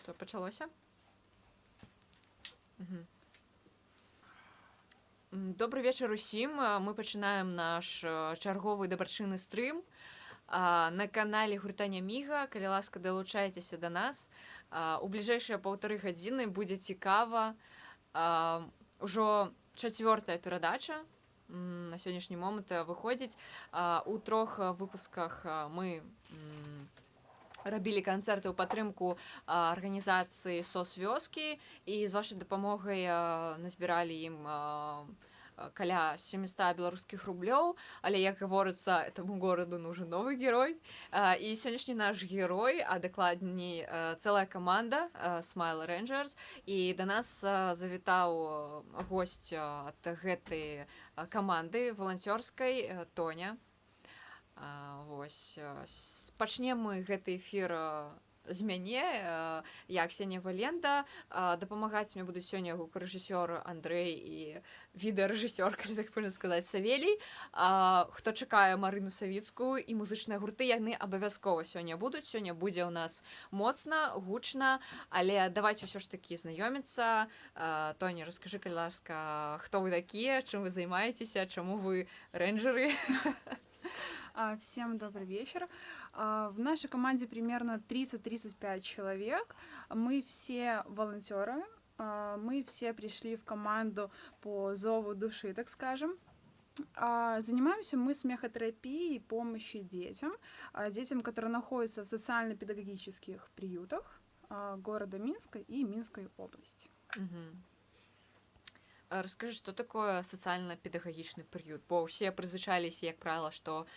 Что, пачалося? Мгм. Добрый вечар усім. Мы пачынаем наш чарговы дабрачынны стрым на канале гурта Няміга. Калі ласка, далучайцеся да нас. У бліжэйшыя 1,5 гадзіны будзе цікава. Ужо 4-я перадача на сённяшні момант выходзіць. У 3 выпусках мы рабілі канцэрты ў падтрымку арганізацыі СОС вёскі, і з вашай дапамогай назбіралі ім каля 700 беларускіх рублёў, але, як гаворыцца, этому гораду нужен новы герой. І сённяшні наш герой, а дакладней цэлая каманда Smile Rangers, і да нас завітаў госць ад гэтай каманды валанцёрскай Тоня. Вось. Пачнем мы гэты эфір з мяне. Я Ксенія Валенда. Дапамагаць мне будуць сёння гукарэжысёр Андрэй і відэарэжысёр, калі так можна сказаць, Савелій. Хто чакае Марыну Савіцкую і музычныя гурты, яны абавязкова сёння будуць. Сёння будзе ў нас моцна, гучна, але давайце ўсё ж такі знаёміцца. Тоня, раскажы, калі ласка, хто вы такія, чым вы займаецеся, чаму вы рэнджеры? Всем добрый вечер. В нашей команде примерно 30-35 человек. Мы все волонтеры. Мы все пришли в команду по зову души, так скажем. Занимаемся мы смехотерапией и помощью детям. Детям, которые находятся в социально-педагогических приютах города Минска и Минской области. Расскажи, что такое сацыяльна-педагагічны прыют? Бо ўсе прызвычаліся, як правіла, што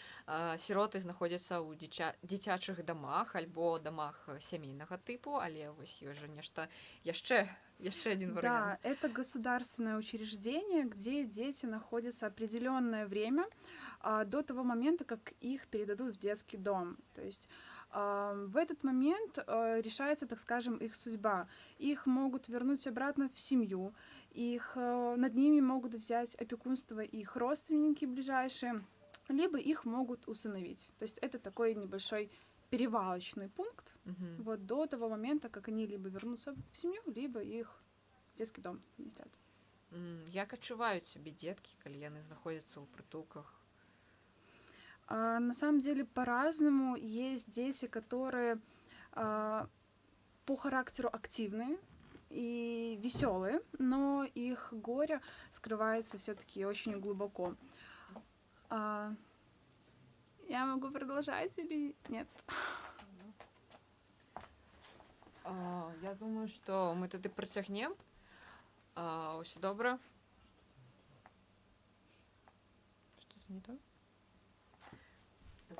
сіроты знаходзяцца ў дзіцячых дамах альбо дамах сямейнага тыпу, але вось ёсць жа нешта яшчэ один вариант. Да, это государственное учреждение, где дети находятся определенное время до того момента, как их передадут в детский дом. То есть в этот момент решается, так скажем, их судьба. Их могут вернуть обратно в семью, над ними могут взять опекунство их родственники ближайшие, либо их могут усыновить. То есть это такой небольшой перевалочный пункт вот до того момента, как они либо вернутся в семью, либо их в детский дом поместят. Як адчуваюць сябе дзеткі, калі яны знаходзяцца ў прытулках? На самом деле по-разному. Есть дети, которые по характеру активные и веселые, но их горе скрывается все-таки очень глубоко. Я могу продолжать или нет? Я думаю, что мы тады працягнем. Усё добра. Что-то не то? У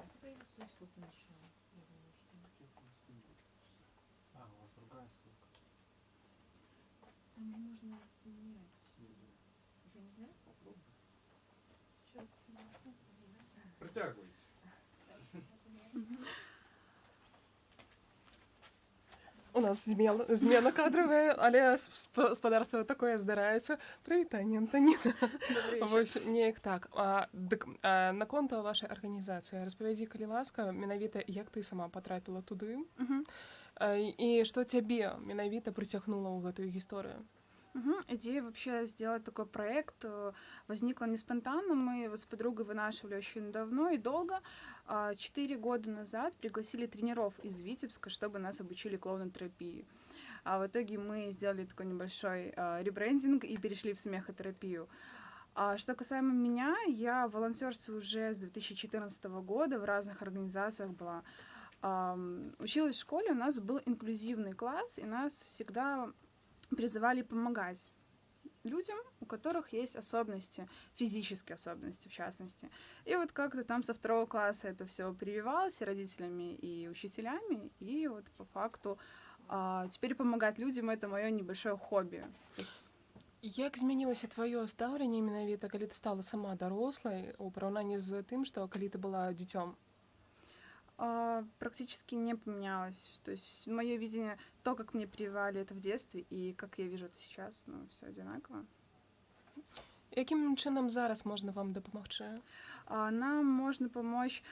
вас другая ссылка. Там же можно менять. Уже не знаю? Попробуй. Сейчас. Притягивай. У нас змена кадровая, але спадарства такое здараецца. Прывітанне, Антаніна. Вось неяк так. Наконт вашай арганізацыі распавядзі, калі ласка, менавіта як ты сама патрапіла туды і што цябе менавіта прыцягнула ў гэтую гісторыю. Идея вообще сделать такой проект возникла не спонтанно. Мы с подругой вынашивали очень давно и долго. 4 года назад пригласили тренеров из Витебска, чтобы нас обучили клоунотерапии. А в итоге мы сделали такой небольшой ребрендинг и перешли в смехотерапию. Что касаемо меня, я в волонтерстве уже с 2014 года в разных организациях была. Училась в школе, у нас был инклюзивный класс, и нас всегда призывали помогать людям, у которых есть особенности, физические особенности в частности. И вот как-то там со 2 класса это все прививалось и родителями, и учителями, и вот по факту теперь помогать людям — это мое небольшое хобби. Як змянілася твоё стаўленне менавіта, калі ты стала сама дарослай у параўнанні з тым, што калі ты была дзіцём? Практически не поменялось. То есть мое видение, то, как мне прививали это в детстве, и как я вижу это сейчас, все одинаково. Яким чином зараз можна вам допомогти? Нам можно помочь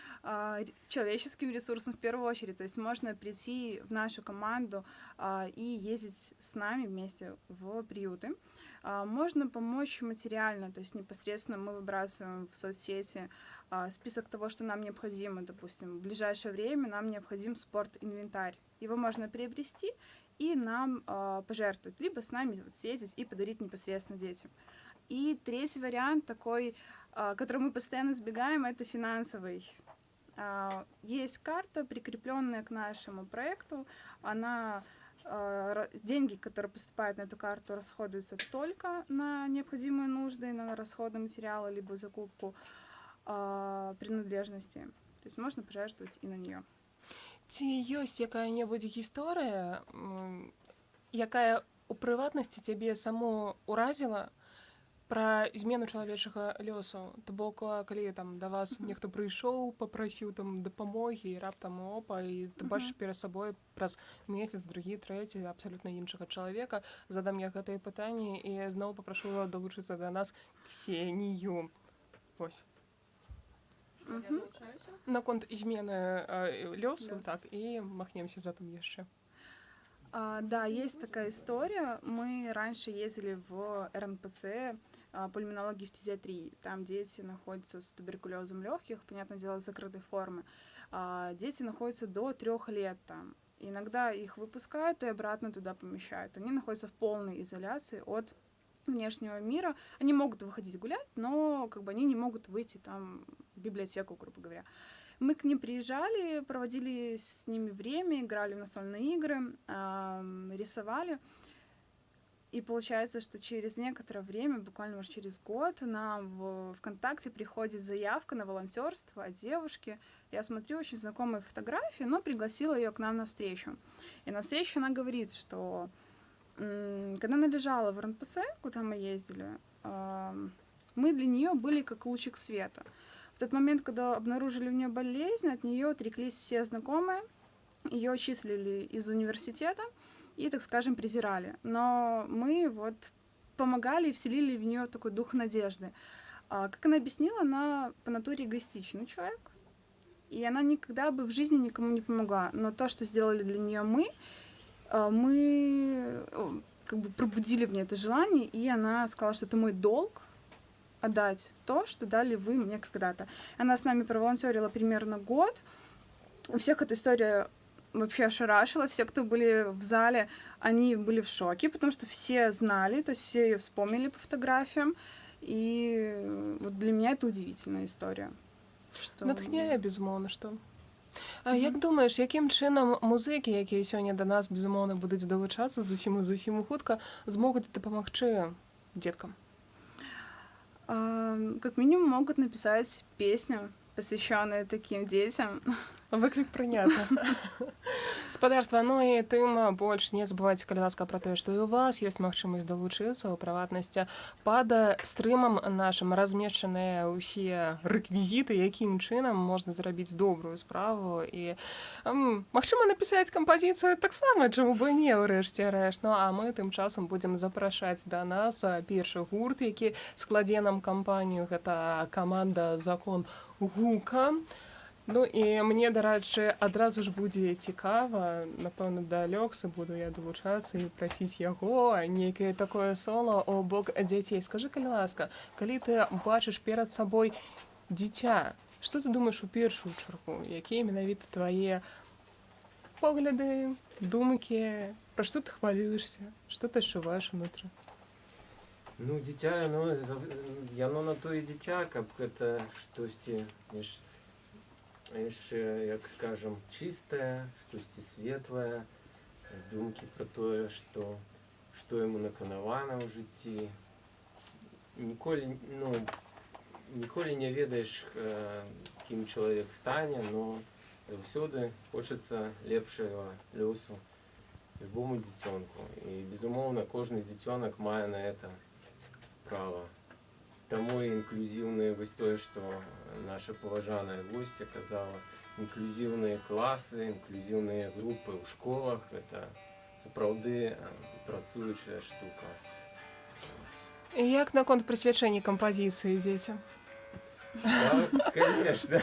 человеческим ресурсом в первую очередь. То есть можно прийти в нашу команду и ездить с нами вместе в приюты. Можно помочь материально, то есть непосредственно мы выбрасываем в соцсети список того, что нам необходимо. Допустим, в ближайшее время нам необходим спорт-инвентарь. Его можно приобрести и нам пожертвовать, либо с нами вот съездить и подарить непосредственно детям. И третий вариант такой, который мы постоянно избегаем, это финансовый. Есть карта, прикрепленная к нашему проекту. Деньги, которые поступают на эту карту, расходуются только на необходимые нужды, на расходы материала, либо закупку принадлежности. То есть можно пожертвовать и на нее. Ці ёсць якая-небудзь гісторыя, якая у прыватнасці цябе саму ўразіла пра змену чалавечага лёсу? То бок, калі там да вас нехто прыйшоў, папрасіў там дапамогі, і раптам опа, і ты бачыш перад сабой праз месяц, другі, трэці абсалютна іншага чалавека. Задам я гэтае пытанне і зноў папрашу далучыцца да нас Ксенію. Вось. Наконт змены лёсу, Лёс. так, і махнемся затым яшчэ. Да, есть такая история. Мы раньше ездили в РНПЦ, пульмонологии в фтизиатрии. Там дети находятся с туберкулезом легких, понятное дело, закрытой формы. Дети находятся до 3 лет там. Иногда их выпускают и обратно туда помещают. Они находятся в полной изоляции от внешнего мира. Они могут выходить гулять, но как бы они не могут выйти там в библиотеку, грубо говоря. Мы к ним приезжали, проводили с ними время, играли в настольные игры, рисовали. И получается, что через некоторое время, буквально, может, через год, нам в ВКонтакте приходит заявка на волонтерство от девушки. Я смотрю очень знакомые фотографии, но пригласила ее к нам на встречу. И на встрече она говорит, что когда она лежала в РНПС, куда мы ездили, мы для нее были как лучик света. В тот момент, когда обнаружили у нее болезнь, от нее отреклись все знакомые, ее отчислили из университета и, так скажем, презирали. Но мы вот помогали и вселили в нее такой дух надежды. Как она объяснила, она по натуре эгоистичный человек, и она никогда бы в жизни никому не помогла. Но то, что сделали для нее мы как бы пробудили в ней это желание, и она сказала, что это мой долг отдать то, что дали вы мне когда-то. Она с нами проволонтерила примерно год. У всех эта история вообще ошарашила. Все, кто были в зале, они были в шоке, потому что все знали, то есть все ее вспомнили по фотографиям. И вот для меня это удивительная история. Что... Натхняе, безумоўна, што. Як думаеш, якім чынам музыкі, якія сёння да нас, безумоўна, будуць далучацца зусім хутка, змогуць дапамагчы дзеткам? Как минимум могут написать песню, посвященную таким детям. Выклік прынята. Спадарства, ну і тым больш не забывайце, калі ласка, пра тое, што і ў вас ёсць магчымасць далучыцца, у прыватнасці пад стрымам нашым размешчаныя ўсе рэквізіты, якім чынам можна зрабіць добрую справу і магчыма напісаць кампазіцыю таксама, чаму бы не ўрэшце рэшт. Ну а мы тым часам будзем запрашаць да нас першы гурт, які складзе нам кампанію, гэта каманда «Закон гука». Ну і мне, дарэчы, адразу ж будзе цікава, напэўна, да Лёкса буду я далучацца і прасіць яго нейкае такое соло о бок дзяцей. Скажы, калі ласка, калі ты бачыш перад сабой дзіця, што ты думаеш у першую чаргу? Якія менавіта твае погляды, думкі, пра што ты хвалюешся, што ты адчуваеш унутры? Ну, дзіця, яно на тое дзіця, каб гэта штосьці яшчэ, як скажам, чыстае, штосьці светлае, думкі пра тое, што яму наканавана ў жыцці. Ніколі не ведаеш, кім чалавек стане, но заўсёды хочацца лепшага лёсу любому дзіцёнку. І, безумоўна, кожны дзіцёнак мае на это права. Таму і інклюзіўныя, вось тое, што наша паважаная госця казала, інклюзіўныя класы, інклюзіўныя групы ў школах, гэта сапраўды працуючая штука. Як наконт прысвячэння кампазіцыі дзецям? Да, конечно.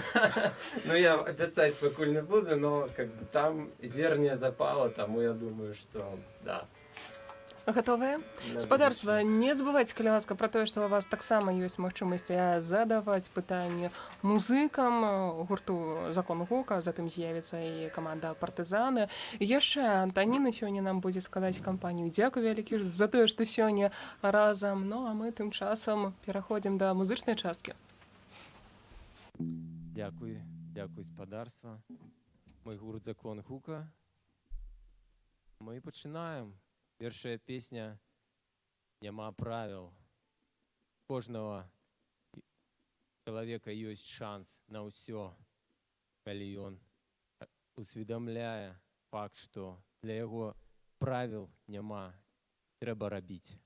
Но я обещать покуль не буду, но как бы там зерня запало, тому я думаю, что да. Гатовыя? надо Спадарства, решить. не забывайце, калі ласка, пра тое, што у вас таксама ёсць магчымасць задаваць пытанні музыкам гурту «Закон гука», затым з'явіцца і каманда «Партызаны». І яшчэ Антаніна сёння нам будзе складаць кампанію. Дзякуй вялікі за тое, што сёння разам. Ну, а мы тым часам пераходзім да музычнай часткі. Дякую, дякую, спадарства. Мой гурт «Закон гука». Мы пачынаем. Першая песня «Няма правил». Кожнага чалавека ёсць шанс на ўсё, калі ён усведамляе факт, што для яго правил няма, трэба рабіць.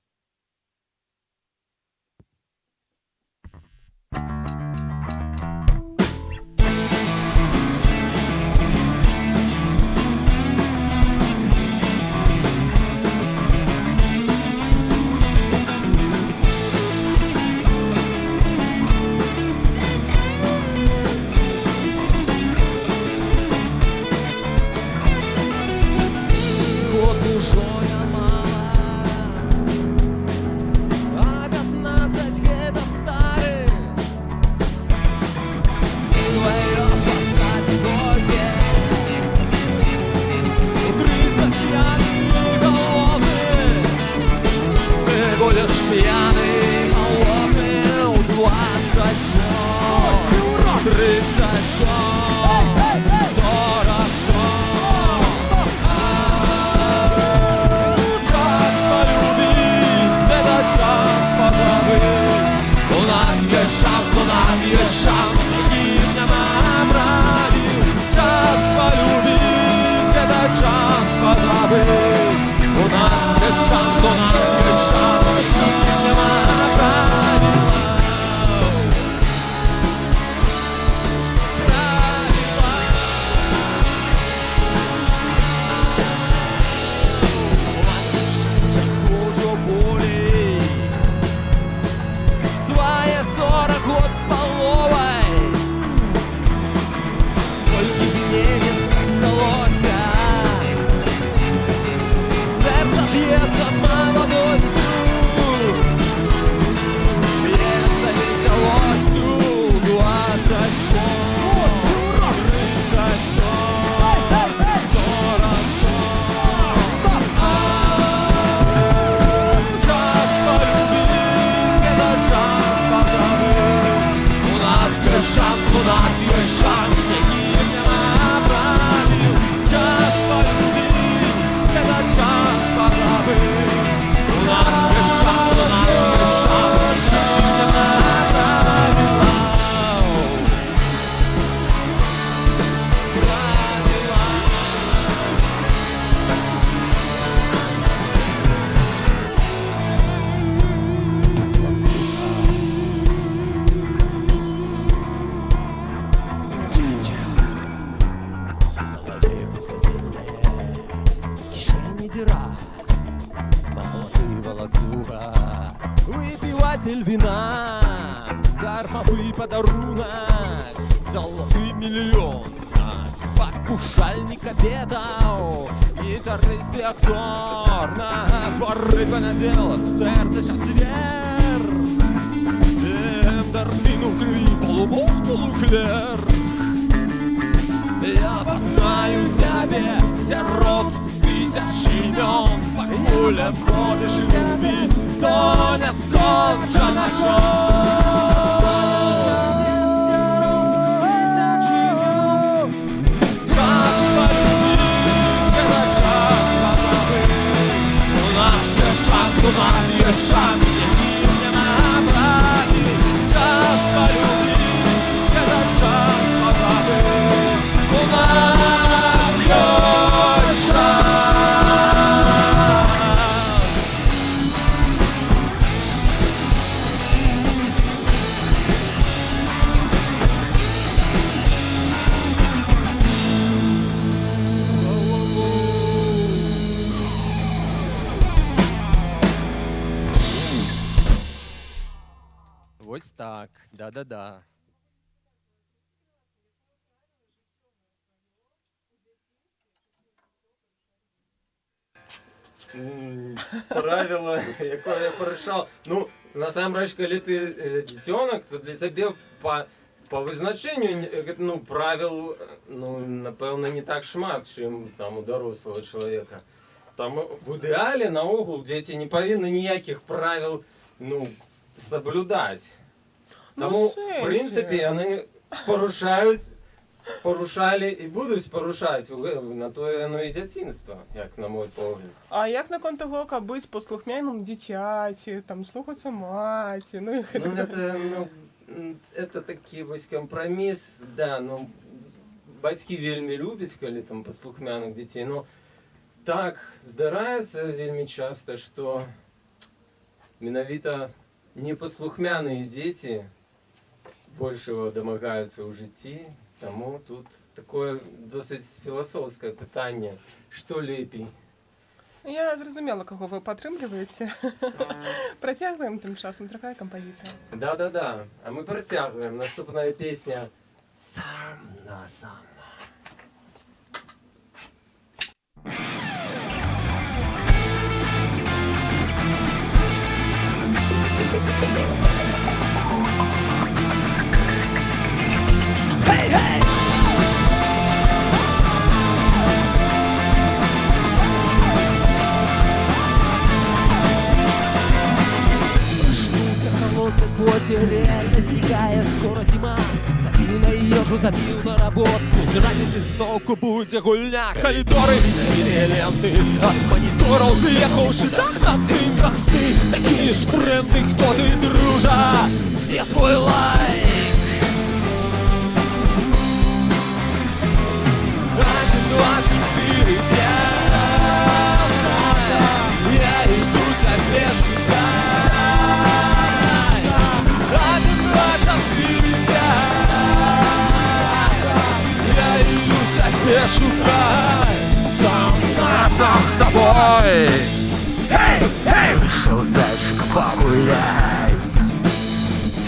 Выпиватель вина, дармовый подарунок, золотой миллион, спокушальник обедаў, гітарыст і актор, на дворы понеділок, серце четвер, эндорфин у крови, полубог, полуклерк. Я познаю тебе сирот тысяч имен, покуле входишь в любви, то не скончено час полюбить, когда час позабыть. У нас есть шанс, у нас есть шанс, и не направить. Час полюбить, когда час позабыть. У нас есть шанс. Ось так. Да-да-да. Правило, якое я порушав. Ну, насамрэч, калі ты дзіцёнак, то для цябе по вызначэнню ну, правил, ну, напэўна, не так шмат, чым там у дарослага чалавека. Там в ідэале наогул дзеці не павінны ніякіх правил, ну, соблюдаць. Таму, в прынцыпе, яны парушалі і будуць парушаць, на тое яно і дзяцінства, як на мой погляд. А як наконт того, каб быць паслухмяным дзіцяці, там слухацца маці, ну і Ну, это такі вось кампраміс, да, ну, бацькі вельмі любяць, калі там паслухмяных дзяцей, но так здараецца вельмі часта, што менавіта непаслухмяныя дзеці большего дамагаюцца ў жыцці, таму тут такое досыць філасофскае пытанне, што лепей. Я зразумела, каго вы падтрымліваеце. Працягваем тым часам, такая кампазіцыя. Да-да-да, а мы працягваем. Наступная песня «Сам на сам». Реально зникає скоро зима. Забіл на їжу, забіл на роботу. З раніці знову буде гульня. Коридори зміни ленти. От моніторів з'їхавши так на тим конці. Такі ж тренди, хто ти, дружа? Де твой лайк? 1, 2, 4, 5. Я иду тебе шукать. 1, 2, 4, 5. Я иду тебе шукать. Сам на сам с собой. Эй, эй, вышел зайчик погулять.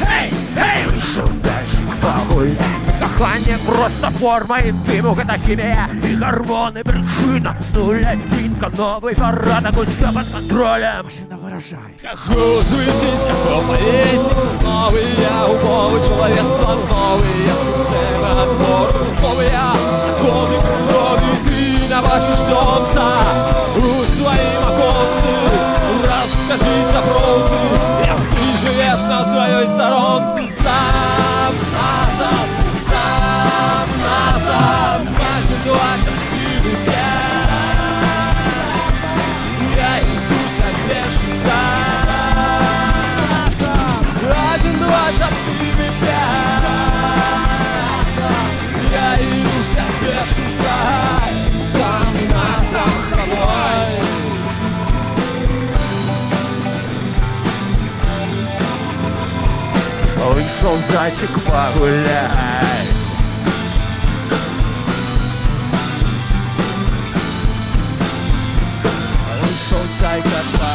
Эй, эй, вышел зайчик погулять. Кохання просто форма інтиму, гэта хімія і гормоны причина. 0-1, новый порядок, все под контролем. Машина выражай. Кого зависеть, кого повесить. Новые умовы, человечество, новые системы отбора. Новые законы природы, ты наводишь солнца у своим оконцы. Расскажи запросы, як ты живешь на своей сторонце. Сам на сам. Сам на сам, 1, 2, 4, 5. Я иду тебе шукать. 1, 2, 4, 5. Я иду тебе шукать. Сам на сам с собой. Вышел зайчик погулять. Вышел зайчик погулять.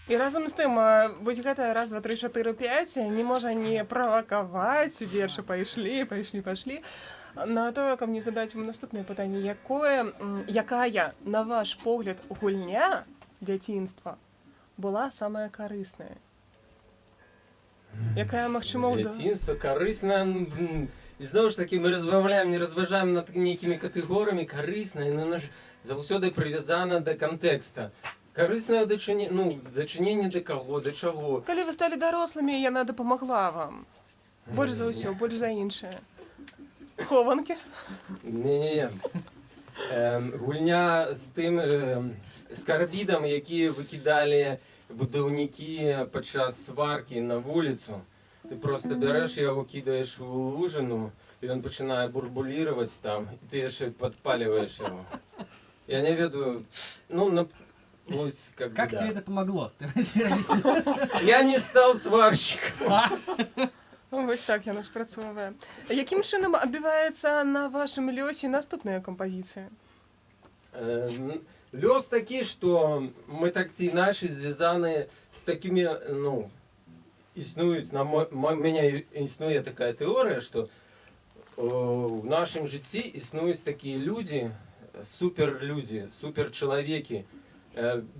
І разом з тим, вось гэта 1, 2, 3, 4, 5 не можа не правакаваць, вершы пайшлі. На тое, каб мне задаць вам наступнае пытанне, якая, на ваш погляд, гульня дзяцінства была самая карысная? Якая, магчыма, дзяцінства карысная, і зноў ж такі мы не разважаем над нейкімі катэгорыямі, карысная, но яна ж заўсёды прывязана да кантэкста. Карыснае дачыненне да каго, да чаго. Калі вы сталі дарослымі, яна дапамагла вам. Больш за ўсё, больш за іншае. Хованкі? Не. Гульня з тым, з карбідом, які викидали будівники під час сварки на вулицю. Ти просто береш його, кидаєш у лужину, і він починає бурбулірувати там, і ти ще підпалюєш його. Я не веду, ну, ось, Как да. тебе это помогло? Ты теперь объясни. Я не став сварщиком. Ось так яно спрацьовує. Яким чином відбувається на вашому льосі наступна композиція? Лёс такий, що ми так ці наші зв'язані з такими, ну, існують, мене існує така теорія, що в нашому житті існують такі люди, суперлюди, суперчоловіки,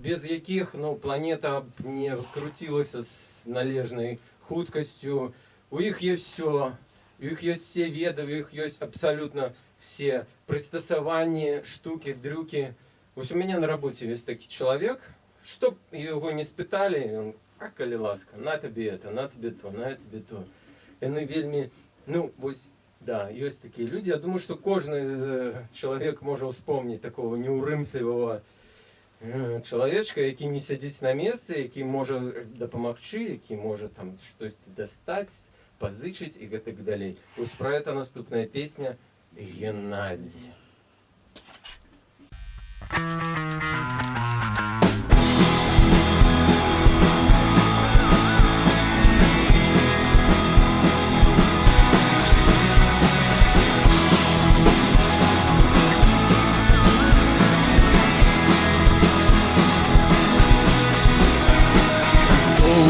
без яких, ну, планета б не крутилася з належною худкостю. У них є все, у них є всі веди, у них є абсолютно все пристосування, штуки, дрюки. Ось у меня на работе есть такой человек, чтоб его не спитали, он, коли ласка, на тебе это, на тебе то, на тебе то. И они вельми, ну, ось, да, есть такие люди. Я думаю, что кожный человек може вспомнить такого неуримцевого чоловічка, який не сидить на місці, який може допомогти, який може там щось достати, позичити і так далі. Ось про це наступна пісня «Геннадій».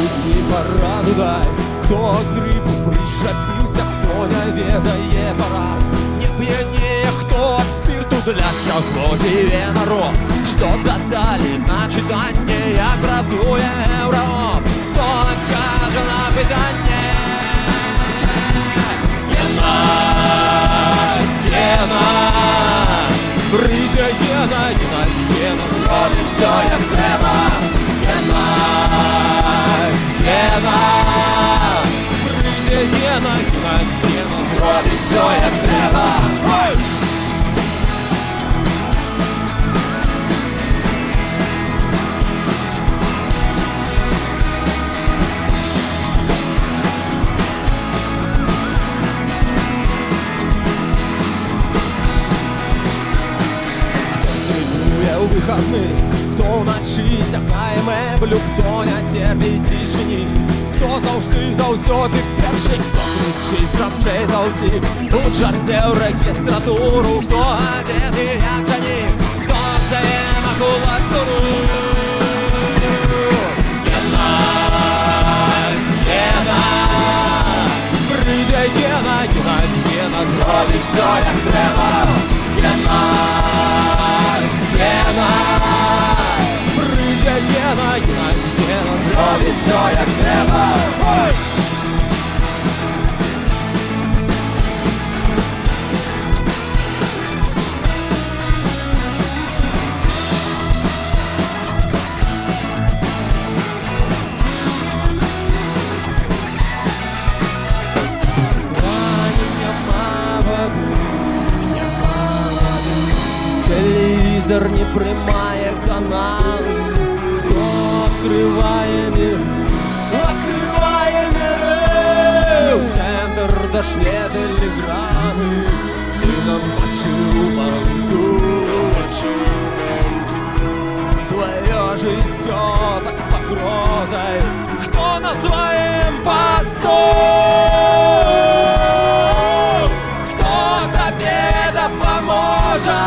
Усі пораду дасть, хто грипу прищепився, хто не ведає пораз, не п'яніє, хто від спирту, для чого живе народ, що задали на читання, як працює Європ, хто відкаже на питання. Геннадій, Геннадій, прийде Геннадій, Геннадій зробить все, як треба. Геннадій, Геннадій, прийде Геннадій, Геннадій зробить все, як треба. Ой! У вихідних, хто вночі тягає меблю, хто не терпить тишині, хто завжди перший, хто кричить промчей за усіх, у черзі в регістратуру, хто одетий як жанік, хто здає макулатуру. Геннадій, Геннадій, прийде Геннадій, Геннадій зробить все, як треба. Геннадій, Геннадій, прийде Геннадій, Геннадій зробить все, як треба. Ой! Телевізор не приймає канали, хто відкриває міри, в центр дошли телеграми, і нам почему твоє життя под погрозой, хто на своєм посту, хто тобі допоможе.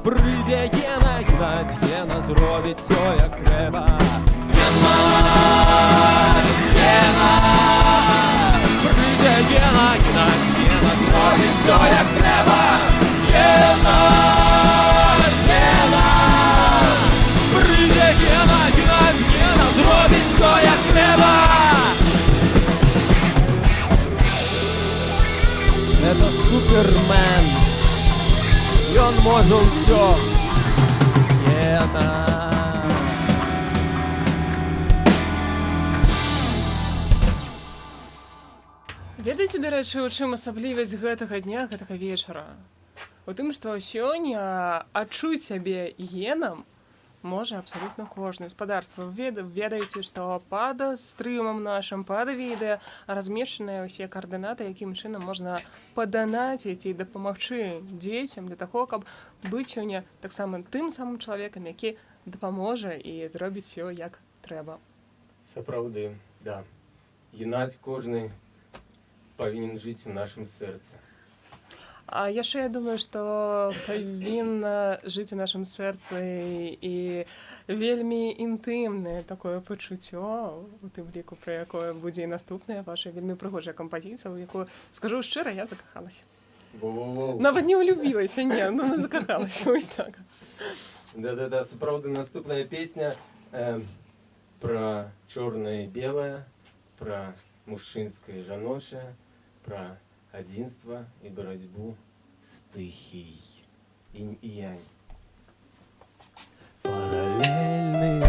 Прийде Геннадій, Геннадій зробить все, як треба. Геннадій! Ведаеце, дарэчы, у чым асаблівасць гэтага дня, гэтага вечара? У тым, што сёння адчуць сябе генам можа абсалютна кожны. Гаспадарства, ведаеце, што пад стрымам нашым, пад відэа размешчаныя ўсе каардынаты, якім чынам можна паданаціць і дапамагчы дзецям для таго, каб быць сёння таксама тым самым чалавекам, які дапаможа і зробіць усё як трэба. Сапраўды, да. Геннадзь кожны павінен жыць у нашым сэрцы. А яшчэ я думаю, што павінна жыць у нашым сэрцы і вельмі інтымнае такое пачуццё, у тым ліку, пра якое будзе і наступная ваша вельмі прыгожая кампазіцыя, у якую, скажу шчыра, я закахалася. Во-во-во. Нават не ўлюбілася, не, ну закахалася, вось так. Да-да-да, сапраўды наступная песня пра чорнае і белае, пра мужчынскае і жаночае, пра адзінства і барацьбу стыхій. Інь і янь. Паралельны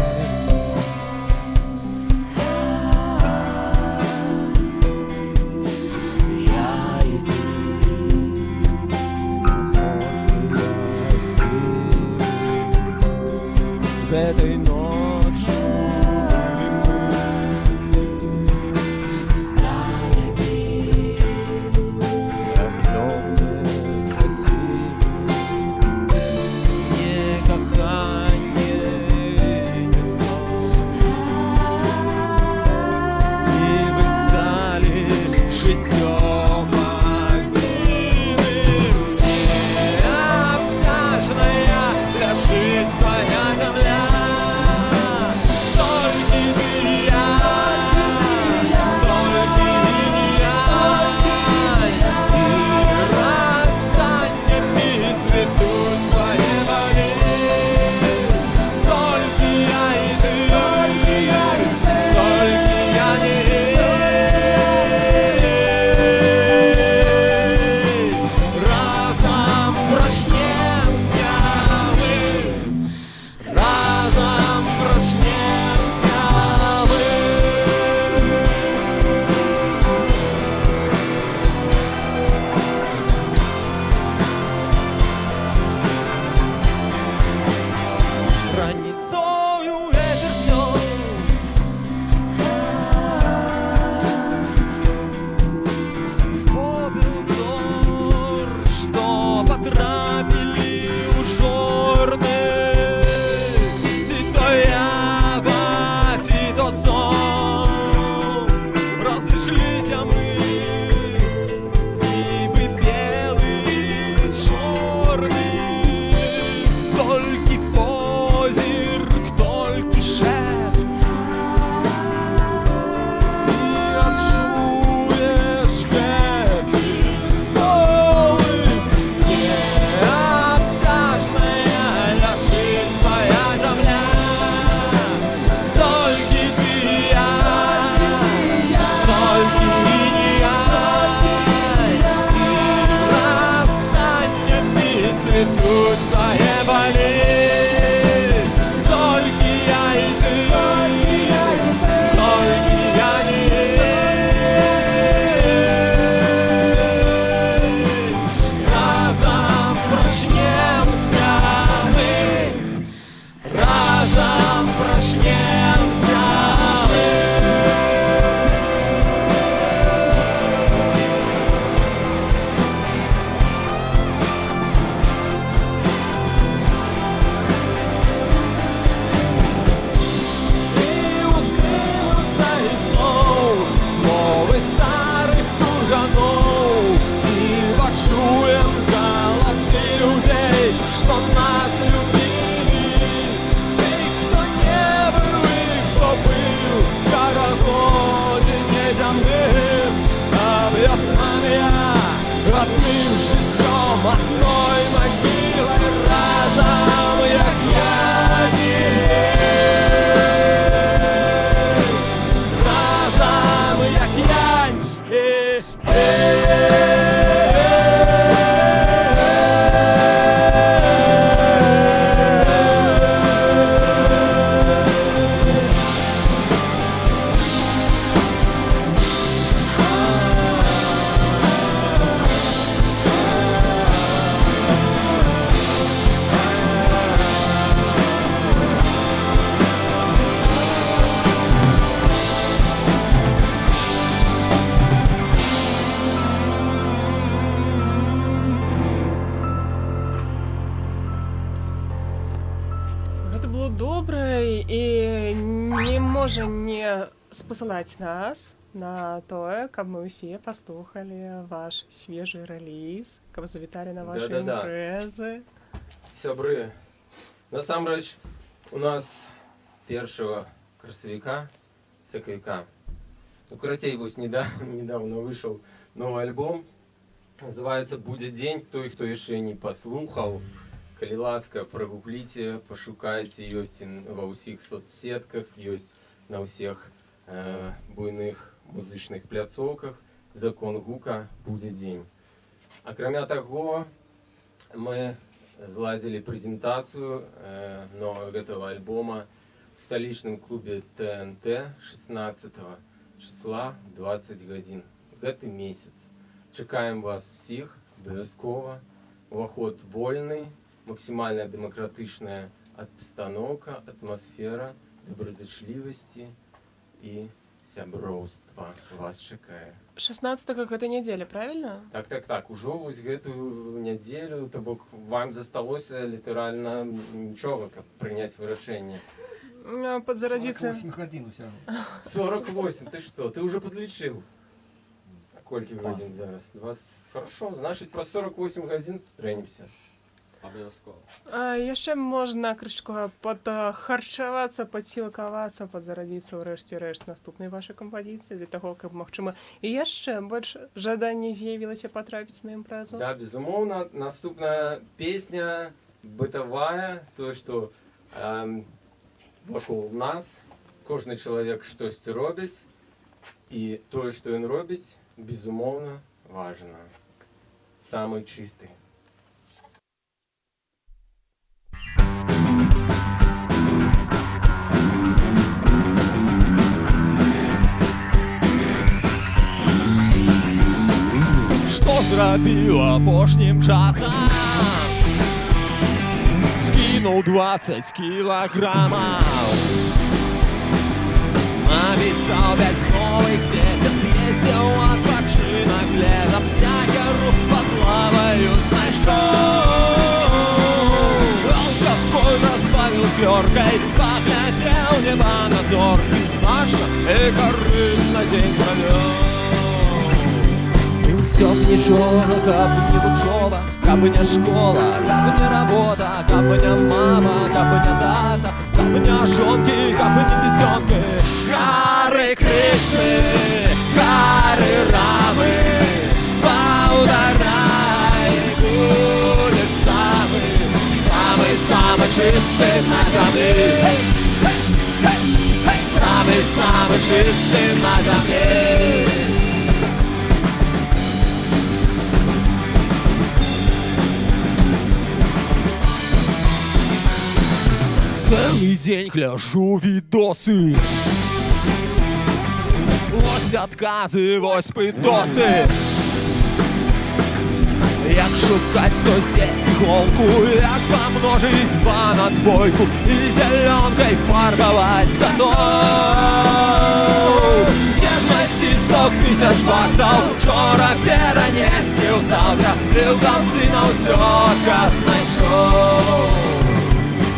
я і ты, самотныя сы. Гэтай ночью можа не спасылаць нас на тое, каб мы ўсе паслухалі ваш свежы рэліз, каб завіталі на вашы Да-да-да. імпрэзы. Сябры, насамрэч, у нас 1 красавіка, сакавіка. Ну, карацей, вось недавно вышел новый альбом. Называется «Будзе дзень». Хто яшчэ не паслухаў, калі ласка, прагугліце, пашукайце, ёсць ва ўсіх соцсетках, ёсць на ўсіх буйных музычных пляцоўках. Закон гука «Будзе дзень». Акрамя таго, мы зладзілі прэзентацыю нового гэтага альбома в сталічным клубе ТНТ 16 числа 20 гадзін. Гэты месяц. Чакаем вас усіх, абавязкова. Уваход вольны, максімальна дэмакратычная абстаноўка, атмасфера, добразычлівасці і сяброўства вас чакае. 16-го гэта нядзеля, правильно? Так, ужо вось гэтую нядзелю, то бок вам засталося літаральна нічога, каб прыняць вырашэнне. Подзарадзіцца. 48 гадзін усё. 48, ты што? Ты уже подлічыў? Колькі гадзін зараз? 20? Хорошо, значит, про 48 гадзін сустрэнемся. Абавязкова. Яшчэ можна крышку падхарчавацца, падсілкавацца, падзарадзіцца ў рэшце рэшт наступнай вашай кампазіцыі для таго, каб, магчыма, і яшчэ больш жаданне з'явілася патрапіць на імпрэзу. Да, безумоўна, наступная песня бытавая, тое, што вакол нас кожны чалавек штосьці робіць, і тое, што ён робіць, безумоўна, важна. Самы чысты. Што зрабіў апошнім часам? Скінуў 20 кілаграмаў. Напісаў 5 новых песен, з'ездзіў адпачынак летам, цягеру пад лаваю знайшоў. Алкаголь разбавіў клёркай, паглядзеў неба на зоркі, значна і карысна дзень правёў. Всё б нічога, каб не вучоба, каб не школа, каб не работа, каб не мама, каб не тата, каб не жонкі, каб не дзіцёнкі. Гары Крышны, гары Рамы, паўтарай, будзеш самы чысты на зямлі. Самы чысты на зямлі. Цэлы дзень гляжу відосы. Вось адказы, вось пытосы. Як шукаць стосьце іголку, як памножыць 2 на 2 і зялёнкай фарбаваць котоў. Дзе знайсці 100 000 баксаў, учора перанесці ў заўтра, і ў канцы на ўсё адказ знайшоў.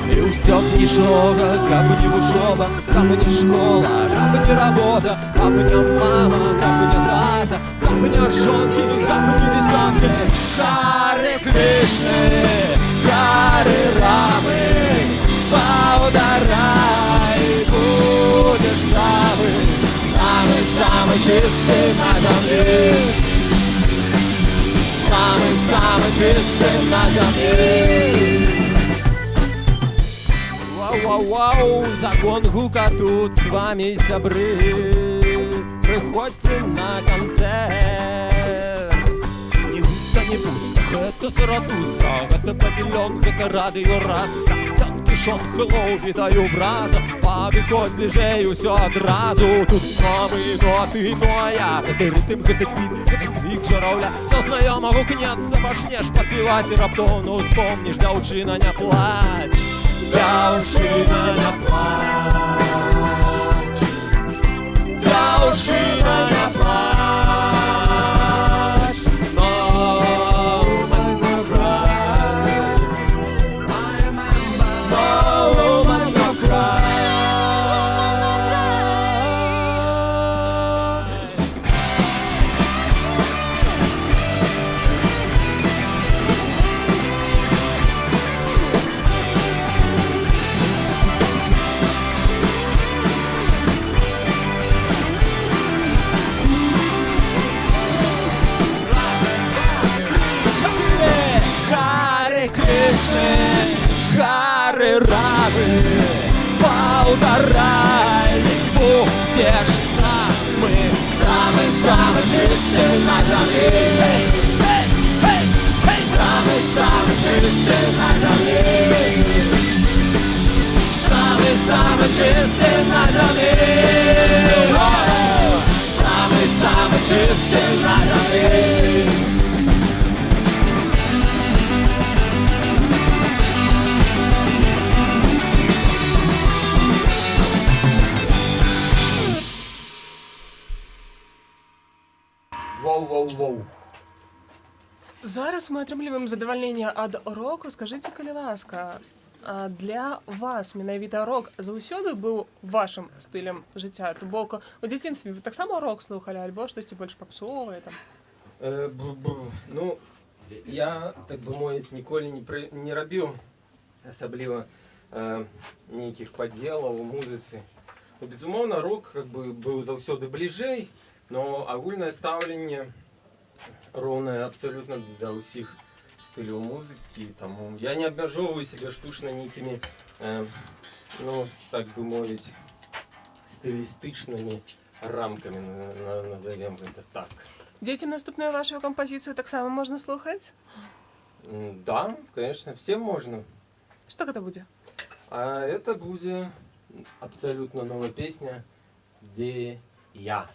І ўсё б нічога, каб не вучоба, каб не школа, каб не работа, каб не мама, каб не тата, каб не жонкі, каб не дзіцёнкі. Гары Крышны, гары Рамы, паўтарай, будзеш самы чысты на зямлі. Самы чысты на зямлі. Вау-вау, закон гука тут с вами, сябры. Приходьте на концерт. Не густо, не пусто, это Заратустра, это павильон, это радио Раста. Там кишон, хеллоу, вітаю браза. Падыходь бліжэй, усё адразу. Тут новые ноты, ну а я. Гэта рытм, гэта бит, гэта клік журавля. Со знаёма гукнецца, пачнеш падпеваць і раптоўна успомніш, дзяўчына, не плач. Дзяўчына, не плач. Дзяўчына, не плач. No woman no cry. No woman no cry. Полторальник будешь самый чистый на земле. Самый чистый на земле. Самый чистый на земле. Самый чистый на земле. Воу-воу-воу. Зараз ми отримуємо задовольнення ад року. Скажіть, калі ласка, а для вас менавіта рок заўсёды быў вашим стилем життя? То бок у дзяцінстве вы таксама рок слухали, альбо штосьці больш папсовае там? Ну, я, так бы мовіць, ніколі не рабіў асабліва нейкіх падзелаў у музыцы. Ну, безумоўна, рок как бы быў заўсёды бліжэй, но агульнае стаўленне роўнае абсалютна да ўсіх стыляў музыкі, таму я не абмяжоўваю сябе штучна нейкімі, ну, так бы мовіць, стылістычнымі рамкамі, назовем гэта так. Дзецям наступную вашу кампазіцыю таксама можна слухаць? Да, конечно, всем можно. Што гэта будзе? А это будет абсолютно новая песня «Где я?».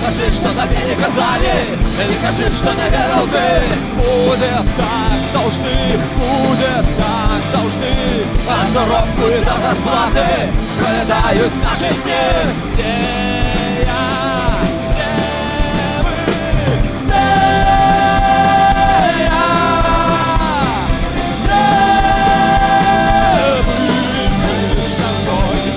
Кажи, что тебе не казали, не кажи, что не верил ты. Будет так завжди, будет так завжди. От заробку і до зарплати пролетають наші дні. Де я? Де ви? Де я? Де ви? Ми з тобою.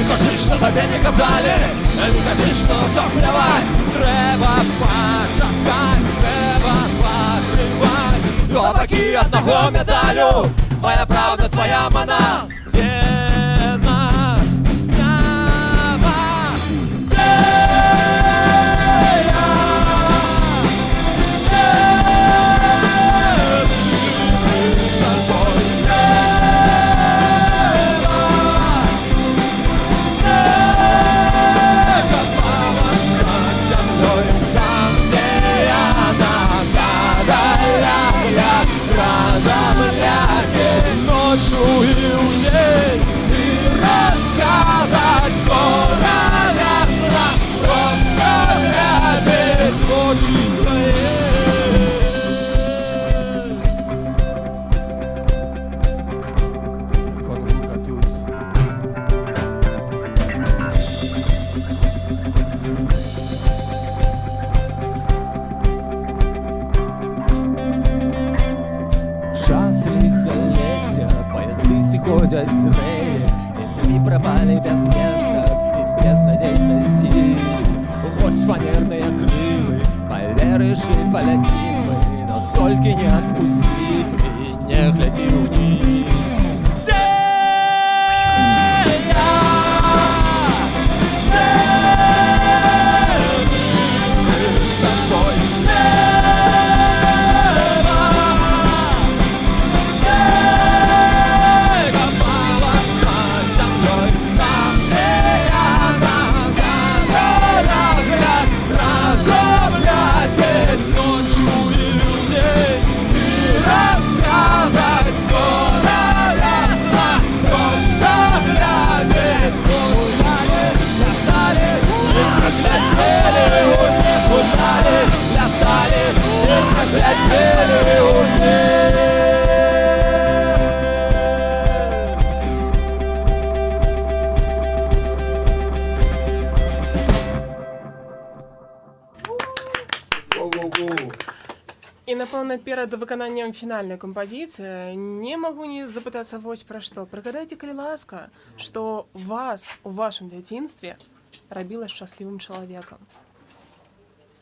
Кажи, что тебе не казали, не кажи, что все плевать. Треба почакать, треба покривать. Лобаки одного медалю, твоя правда, твоя мана. Где нас небо? Где я? Где мы с тобой? Ночью и в день и рассказать скоро ясно, просто глядеть в очи твои. Закон рукотут. Час лихолетия, поезды ходят с рейли, и мы пропали без места и без надежности. Вось фанерные крылы, поверишь и полетим мы, но только не отпусти и не гляди вниз. Где я? Где мы с тобой? перад выкананнем фінальнай кампазіцыі не магу не запытацца вось пра што. Прыгадайце, калі ласка, што вас у вашым дзяцінстве рабіла шчаслівым чалавекам.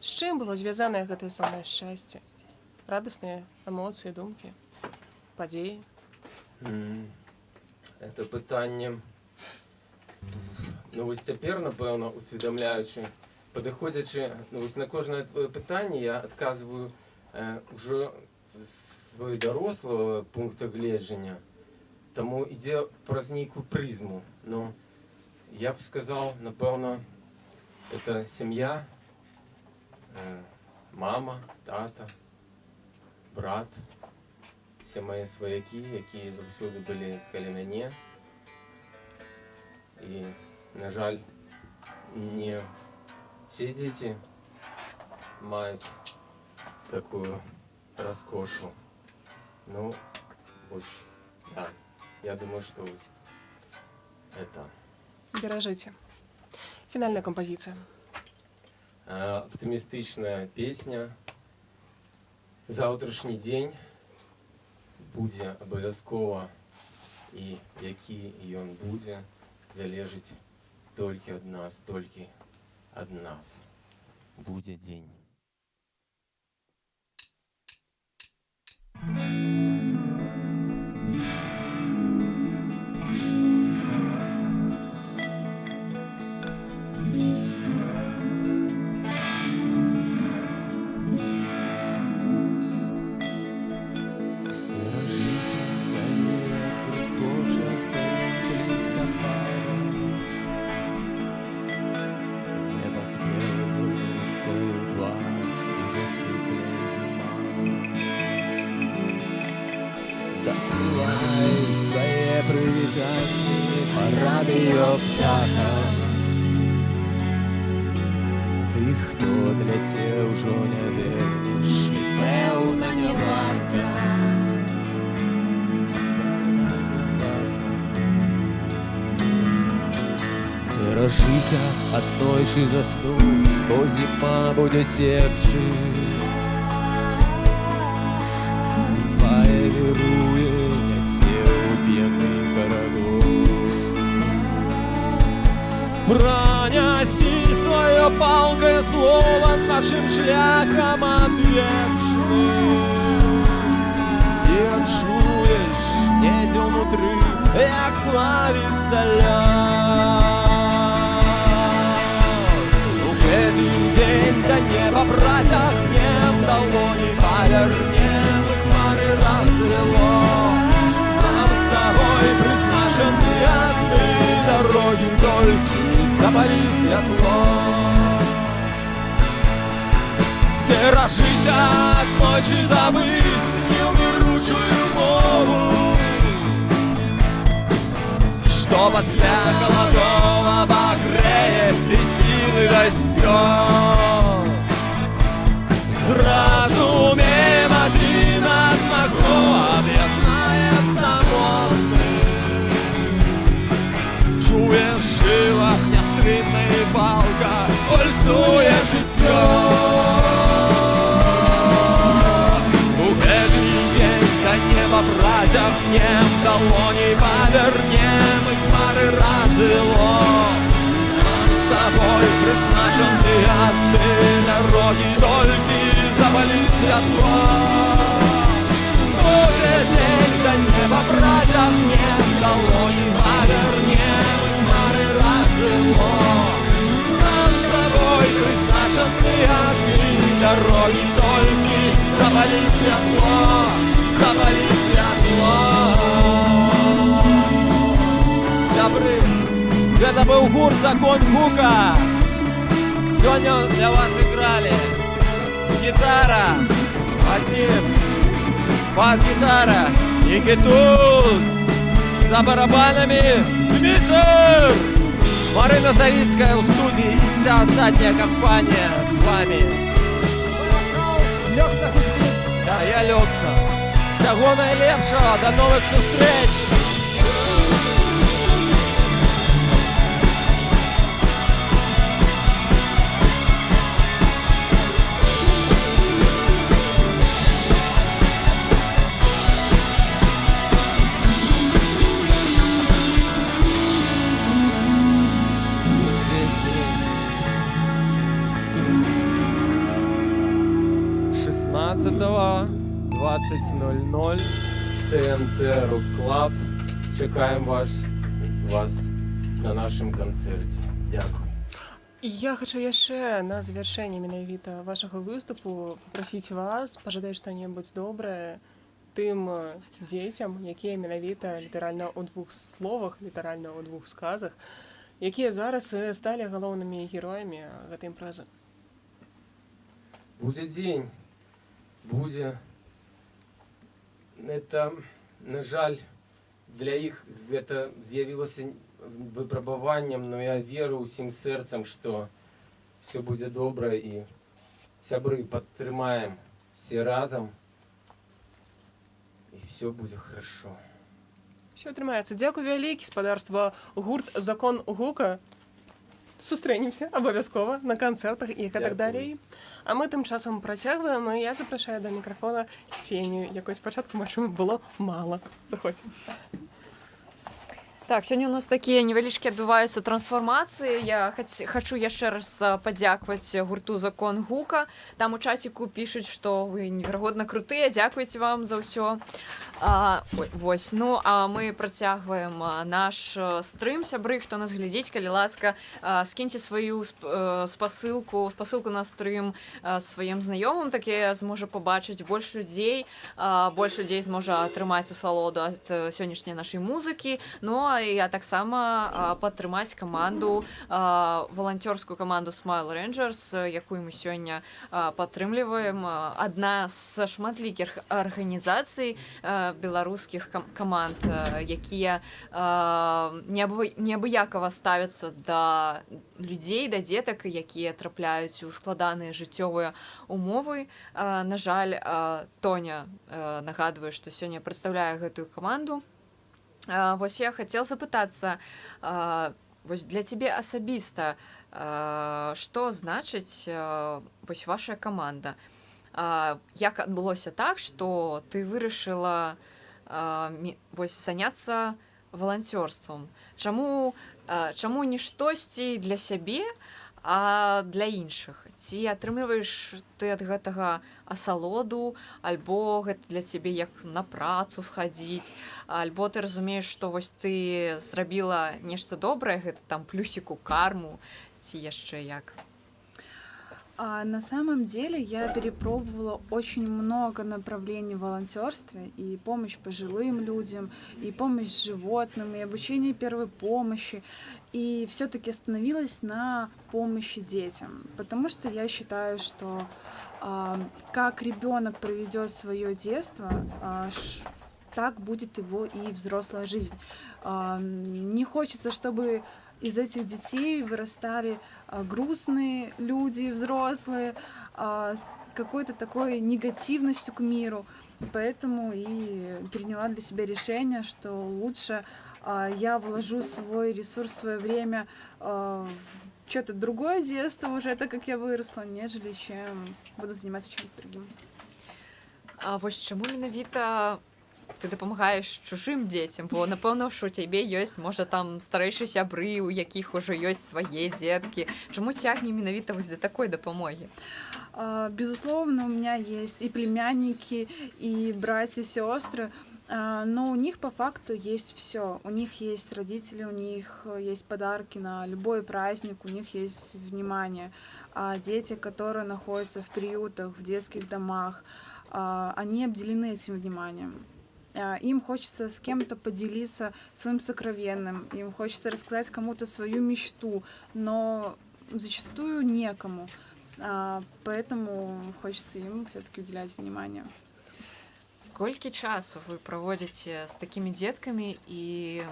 З чым было звязанае гэтае самае шчасце? Радасныя эмоцыі, думкі, падзеі? Это пытанне, ну вось цяпер, напэўна, усведамляючы, падыходзячы, ну вось на кожнае твоё пытанне я адказваю ўжо з свайго дарослага пункта гледжання, таму ідзе праз нейкую прызму. Ну, я б сказаў, напэўна, это сям'я, мама, тата, брат, все мои сваякі, якія заўсёды былі каля мяне. І, на жаль, не все дзеці маюць такую раскошу. Ну, вось, да, я думаю, что вось это. Беражыце. Фінальная кампазіцыя. Аптымістычная песня. Заўтрашні дзень будзе абавязкова, і які ён будзе, залежыць толькі ад нас, толькі ад нас. Будзе дзень. Дасылай свае прывітанні па радыё птахам. Тых, хто адляцеў, ужо не вернеш, і пэўна не варта. Сцеражыся, аднойчы заснуць, бо зіма будзе секчы. Віруе, нясе ў п'яны карагод. Пранясі сваё палкае слова нашым шляхам адвечным. І адчуеш недзе ўнутры, як плавіцца лёд. У гэты дзень да неба працягнем, далоні павернем, развело. Нам с тобой призначены одни дороги, только запали светло. Стеражися от ночи забыть неумиручую мову, что после холодов обогреет и силы растет. Зразумеем один одного, об'єднає самотний. Чує в жилах нестримная палка, пульсує життя. У гэтый день до неба протягнем, долоней повернем, и хмары развело. Нам с тобой призначены одни дороги, только запали светло. Будет день до неба протягнем, долони повернем, и хмары развело. Нам с собой призначены одни дороги, только запали светло, запали светло. Сябры, это был гурт «Закон Кука». Сегодня для вас играли гитара, Вадим, бас-гитара, Никитуз, за барабанами Змитер, Марина Савицкая в студии и вся остальная компания с вами. Да, я Лекса. Всего найлепшого, до новых встреч! 19:00 ТНТ Рок Клаб. Чекаємо вас на нашому концерті. Дякую. Я хочу яшчэ на завяршэнне менавіта вашага выступу попросіць вас пажадаць што-небудзь добрае тым дзецям, якія менавіта літаральна ў 2 словах, літаральна ў 2 сказах, якія зараз сталі галоўнымі героямі гэтай імпрэзы. Будзе дзень. Будзе. Это, на жаль, для іх гэта з'явілася выпрабаваннем, но я веру ўсім сэрцам, што все будзе добра і сябры падтрымаем все разам і все будзе хорошо. Все атрымаецца. Дзякуй вялікі, спадарства гурт Закон гука. Сустрэнемся абавязкова на канцэртах і гэтак далей. А мы тым часам працягваем, і я запрашаю да мікрафона Ксенію, якой спачатку, магчыма, было мала. Заходзь. Так, сёння у нас такія невялічкія адбываюцца трансфармацыі. Я хачу яшчэ раз падзякаваць гурту Закон гука. Там у чаціку пішуць, што вы неверагодна крутыя, дзякуйце вам за ўсё. Вось, ну, а мы працягваем наш стрым. Сябры, хто нас глядзіць, калі ласка, скіньце сваю спасылку на стрым сваім знаёмым, такі зможа пабачыць больш людзей зможа атрымаць асалоду ад сённяшняй нашай музыкі. Ну, а я таксама падтрымаць каманду, валанцёрскую каманду Smile Rangers, якую мы сёння падтрымліваем. Адна з шматлікіх арганізацый беларускіх каманд, якія неабыякава ставяцца да людзей, да дзетак, якія трапляюць у складаныя жыццёвыя умовы. На жаль, Тоня нагадвае, што сёння прадстаўляе гэтую каманду. Вось я хацела запытацца, вось для цябе асабіста, што значыць вось ваша каманда? Як адбылося так, што ты вырашыла вось заняцца валанцёрствам? Чаму не штосьці для сябе, а для іншых? Ці атрымліваеш ты ад гэтага асалоду, альбо гэта для цябе як на працу схадзіць, альбо ты разумееш, што вось ты зрабіла нешта добрае, гэта там плюсік у карму, ці яшчэ як? На самом деле я перепробовала очень много направлений в волонтерстве, и помощь пожилым людям, и помощь животным, и обучение первой помощи, и все-таки остановилась на помощи детям, потому что я считаю, что как ребенок проведет свое детство, так будет его и взрослая жизнь. Не хочется, чтобы из этих детей вырастали грустные люди, взрослые, с какой-то такой негативностью к миру. Поэтому и приняла для себя решение, что лучше я вложу свой ресурс, свое время в что-то другое детство уже, так как я выросла, нежели чем буду заниматься чем-то другим. А вось чаму менавіта ты дапамагаеш чужым дзецям, бо напэўна, што у цябе ёсць, можа, там старэйшыя сябры, у якіх ужо ёсць свае дзеткі. Чаму цягне менавіта вось да такой дапамогі? Безусловно, у меня есть и племянники, и братья, и сестры, но у них по факту есть все. У них есть родители, у них есть подарки на любой праздник, у них есть внимание. А дети, которые находятся в приютах, в детских домах, они обделены этим вниманием. Им хочется с кем-то поделиться своим сокровенным, им хочется рассказать кому-то свою мечту, но зачастую некому. Поэтому хочется им все-таки уделять внимание. Колькі часу вы праводзіце з такімі дзеткамі, і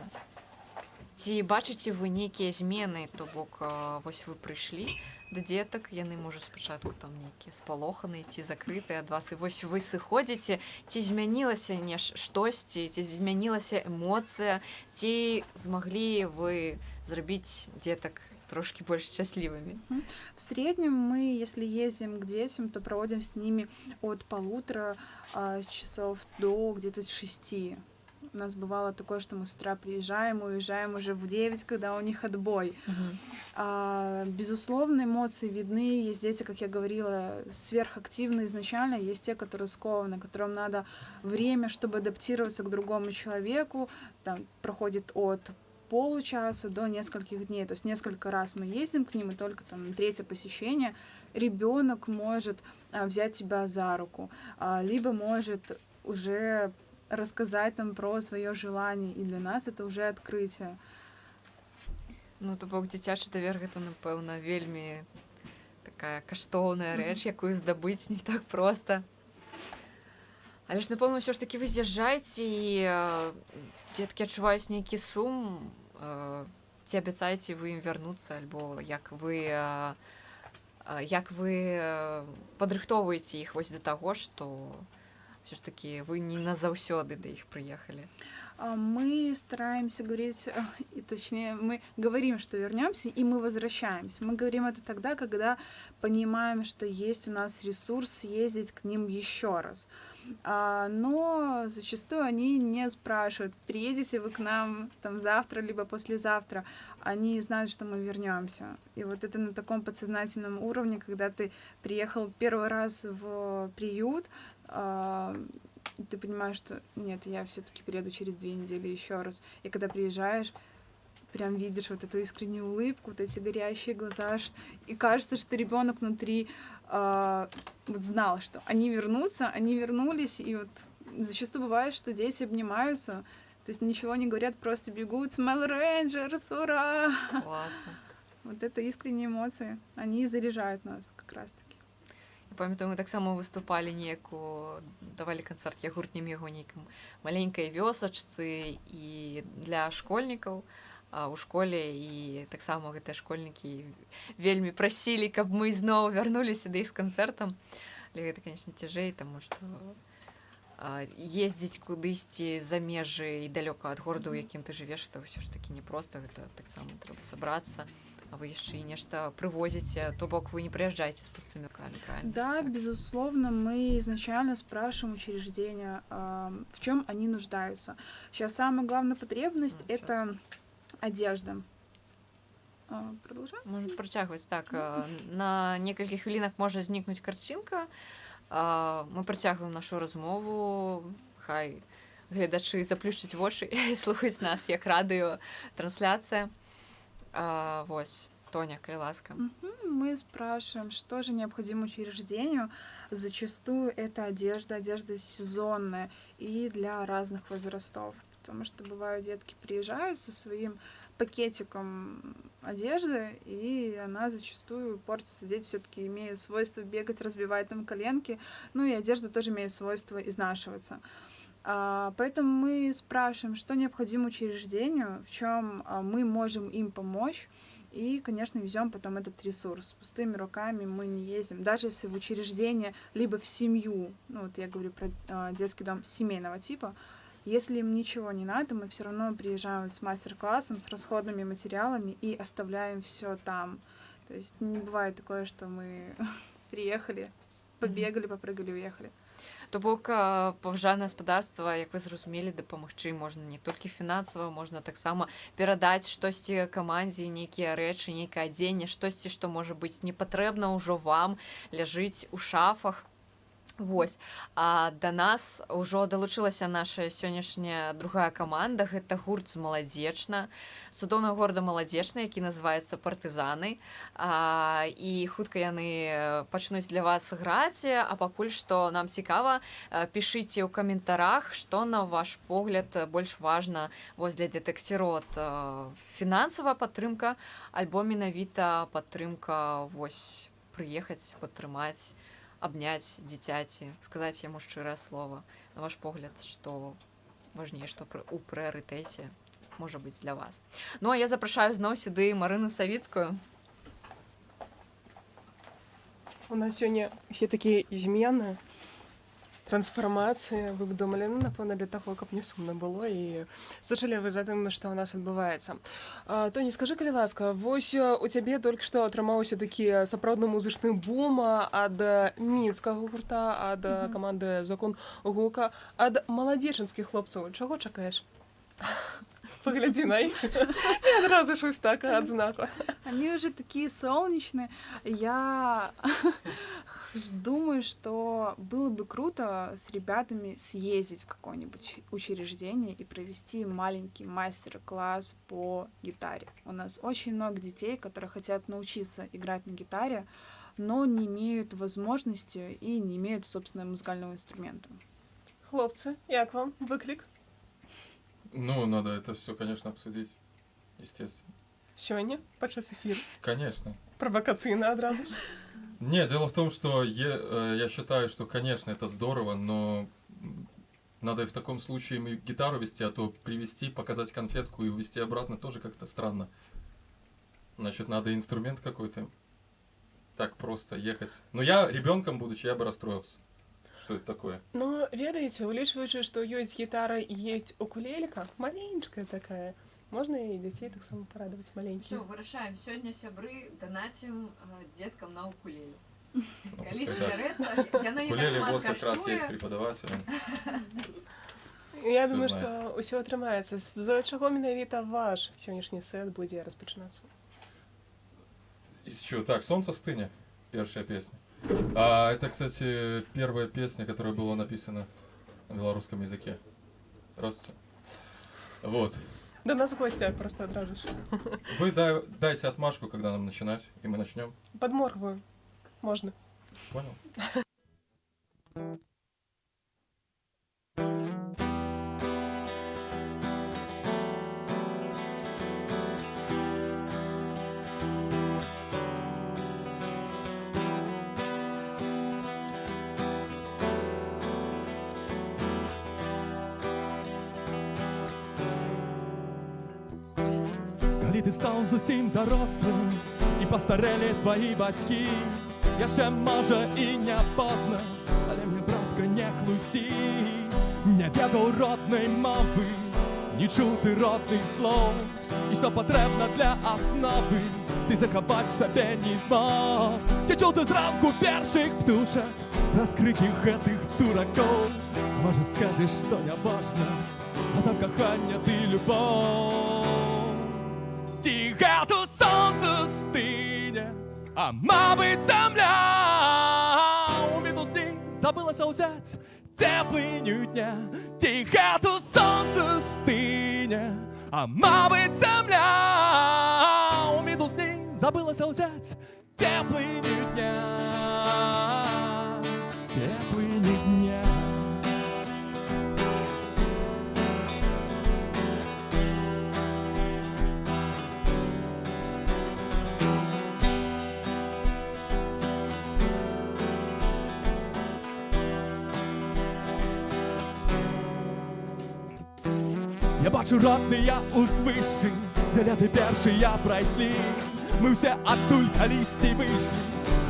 ці бачыце вы нейкія змены, то бок вось вы прыйшлі да дзетак, яны, можа, спачатку там нейкія спалоханыя ці закрытыя ад вас, і вось вы сыходзіце, ці змянілася штосьці, ці змянілася эмоцыя, ці змаглі вы зрабіць дзетак трошки больше счастливыми? В среднем мы, если ездим к детям, то проводим с ними от 1,5 часов до где-то 6. У нас бывало такое, что мы с утра приезжаем, уезжаем уже в 9, когда у них отбой. Безусловно, эмоции видны. Есть дети, как я говорила, сверхактивные изначально, есть те, которые скованы, которым надо время, чтобы адаптироваться к другому человеку. Там проходит от получаса до нескольких дней. То есть несколько раз мы ездим к ним, и только там на 3-е посещение ребенок может взять тебя за руку, либо может уже рассказать там про свое желание. И для нас это уже открытие. Ну, то бок дзіцячы давер гэта, напэўна, вельмі такая каштоўная рэч, якую здабыць не так проста. Але ж, напэўна, ўсё ж такі вы з'язджаеце і дзеткі адчуваюць нейкі сум, ці абяцаеце вы ім вярнуцца, альбо як вы падрыхтоўваеце іх вось да таго, што ўсё ж такі вы не назаўсёды да іх прыехалі. Мы стараемся говорить, и точнее, мы говорим, что вернемся, и мы возвращаемся. Мы говорим это тогда, когда понимаем, что есть у нас ресурс съездить к ним еще раз. Но зачастую они не спрашивают, приедете вы к нам там завтра либо послезавтра. Они знают, что мы вернемся. И вот это на таком подсознательном уровне, когда ты приехал первый раз в приют, ты понимаешь, что нет, я все-таки приеду через 2 недели еще раз. И когда приезжаешь, прям видишь вот эту искреннюю улыбку, вот эти горящие глаза, и кажется, что ребенок внутри вот знал, что они вернутся, они вернулись, и вот зачастую бывает, что дети обнимаются, то есть ничего не говорят, просто бегут, Smell Rangers, ура! Класна. Вот это искренние эмоции, они заряжают нас как раз-таки. Памятаю, мы таксама выступалі неяку, давалі канцэрт я гурт Неміга ў нейкім маленькай вёсачцы і для школьнікаў у школе, і таксама гэтыя школьнікі вельмі прасілі, каб мы зноў вярнуліся да іх з канцэртам. Але гэта, канечне, цяжэй, таму што ездзіць кудысьці за межы і далёка ад горада, у якім ты жывеш, это ўсё ж такі непроста, гэта таксама трэба сабрацца. А вы еще и нечто привозите, то бок вы не приезжаете с пустыми руками, правильно? Да, так? Безусловно, мы изначально спрашиваем учреждения, в чем они нуждаются. Сейчас самая главная потребность — это одежда. Продолжаем? Можно протягивать так. На некалькіх хвілінах може зникнуть картинка. Мы протягиваем нашу размову. Хай глядачи заплющать вочы и слухать нас, як радио трансляция. Вось, Тоня, коли ласка. Мы спрашиваем, что же необходимо учреждению. Зачастую это одежда сезонная и для разных возрастов. Потому что бывают детки приезжают со своим пакетиком одежды, и она зачастую портится. Дети все-таки имеют свойство бегать, разбивать там коленки. Ну и одежда тоже имеет свойство изнашиваться. Поэтому мы спрашиваем, что необходимо учреждению, в чем мы можем им помочь, и, конечно, везем потом этот ресурс. С пустыми руками мы не ездим. Даже если в учреждение, либо в семью, ну вот я говорю про детский дом семейного типа, если им ничего не надо, мы все равно приезжаем с мастер-классом, с расходными материалами и оставляем все там. То есть не бывает такое, что мы приехали, побегали, попрыгали, уехали. То бок паважанае гаспадарства, як вы зразумелі, дапамагчы можна не толькі фінансава, можна таксама перадаць штосьці камандзе, нейкія рэчы, нейкае адзенне, штосьці, што можа быць не патрэбна ўжо вам, ляжыць у шафах. Вось. А да нас ўжо далучылася наша сённяшняя другая каманда, гэта гурт з Маладзечна, цудоўнага горада Маладзечна, які называецца партызаны. І хутка яны пачнуць для вас граць, а пакуль што нам цікава, пішыце ў каментарах, што на ваш погляд больш важна вось для дзетак-сірот. Фінансавая падтрымка альбо менавіта падтрымка вось прыехаць, падтрымаць, абняць дзіцяці, сказаць яму шчырае слова. На ваш погляд, што важней, што ў прыярытэце можа быць для вас. Ну, а я запрашаю зноў сюды Марыну Савіцкую. У нас сёння усе такія змены. трансфармацыі вы б думалі, ну напэўна для таго, каб не сумна было і сачылі вы за тым, што ў нас адбываецца. Тоні, скажы, калі ласка, вось у цябе толькі што атрымаўся такі сапраўдны музычны бум ад мінскага гурта, ад каманды Закон гука, ад маладзечынскіх хлопцаў. Чаго чакаеш? Погляди на их. И одразу шусь так адзнаку. Они уже такие солнечные. Я думаю, что было бы круто с ребятами съездить в какое-нибудь учреждение и провести маленький мастер-класс по гитаре. У нас очень много детей, которые хотят научиться играть на гитаре, но не имеют возможности и не имеют собственного музыкального инструмента. Хлопцы, як вам выклик? Ну, надо это все, конечно, обсудить, естественно. Сёння? Падчас эфіру? Конечно. Провокацыйна адразу? Нет, дело в том, что я считаю, что, конечно, это здорово, но надо и в таком случае и гитару вести, а то привезти, показать конфетку и увезти обратно тоже как-то странно. Значит, надо инструмент какой-то. Так просто ехать. Но я ребенком, будучи, я бы расстроился. Что это такое? Ну, ведаеце, улічваючы, што ёсць гітара і ёсць укулелека, маленькая такая, можна і дзяцей таксама парадаваць Все, маленькім. вырашаем. Сёння сябры донатим деткам на укулеле. Ну, Калі пускай так. збярэцца, яна не Укулеле так вот шмат как раз есть каштуе. преподаватель. Я Всё думаю, знаю. што ўсё атрымаецца. З чаго менавіта ваш сённяшні сет будзе распачынацца? Из чего? Так, «Солнце стыня», первая песня. А это, кстати, первая песня, которая была написана на белорусском языке. Здравствуйте. Вот. Да нас госця просто адразу ж. Вы дайте отмашку, когда нам начинать, и мы начнем. Падморгваю. Можна. Понял? Калі ты стаў зусім дарослым і пастарэлі твои бацькі, яшчэ можа і не позна, але мне, братка, не хлусі. Не ведаў роднай мовы, не чуў ты родных слоў, і што патрэбна для асновы, ты захаваць в сабе не змог. Ці чуў ты зранку першых птушак праз крыкі гэтых дуракоў? Можа, скажаш, што не важна, а там каханне ты любоў. Ці гэта сонце стыне, а мабыць зямля у мітусні забылася ўзяць цеплыню дня. Ці гэта сонце стыне, а мабыць зямля у мітусні забылася ўзяць цеплыню дня. Цеплыню дня. Я бачу родныя узвышы, дзе ляты першыя прайшлі. Мы ўсе адтуль калісьці выйшлі,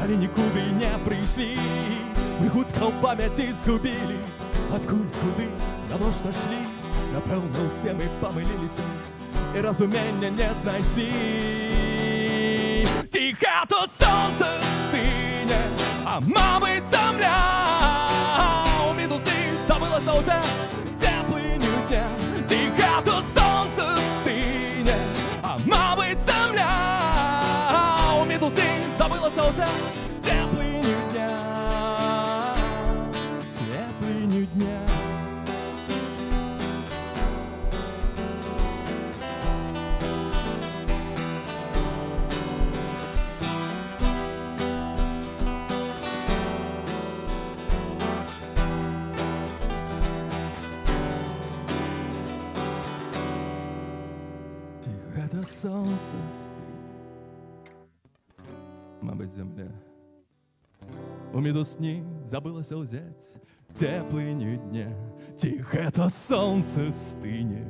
але нікуды не прыйшлі. Мы хутка ў памяці згубілі, адкуль, куды, навошта шлі. Напэўна, ўсе мы памыліліся і разумення не знайшлі. Ці гэта сонце стыне, а мабыць зямля у мітусні забылася ўзяць цеплыню дня. Ці гэта сонце стыне, а мабыць зямля у мітусні забылася ўзяць цеплыню дня. Цеплыню дня. Гэта сонце стыне, мабыць зямля у мітусні забылася ўзяць цеплыню дня. Ці гэта сонце стыне,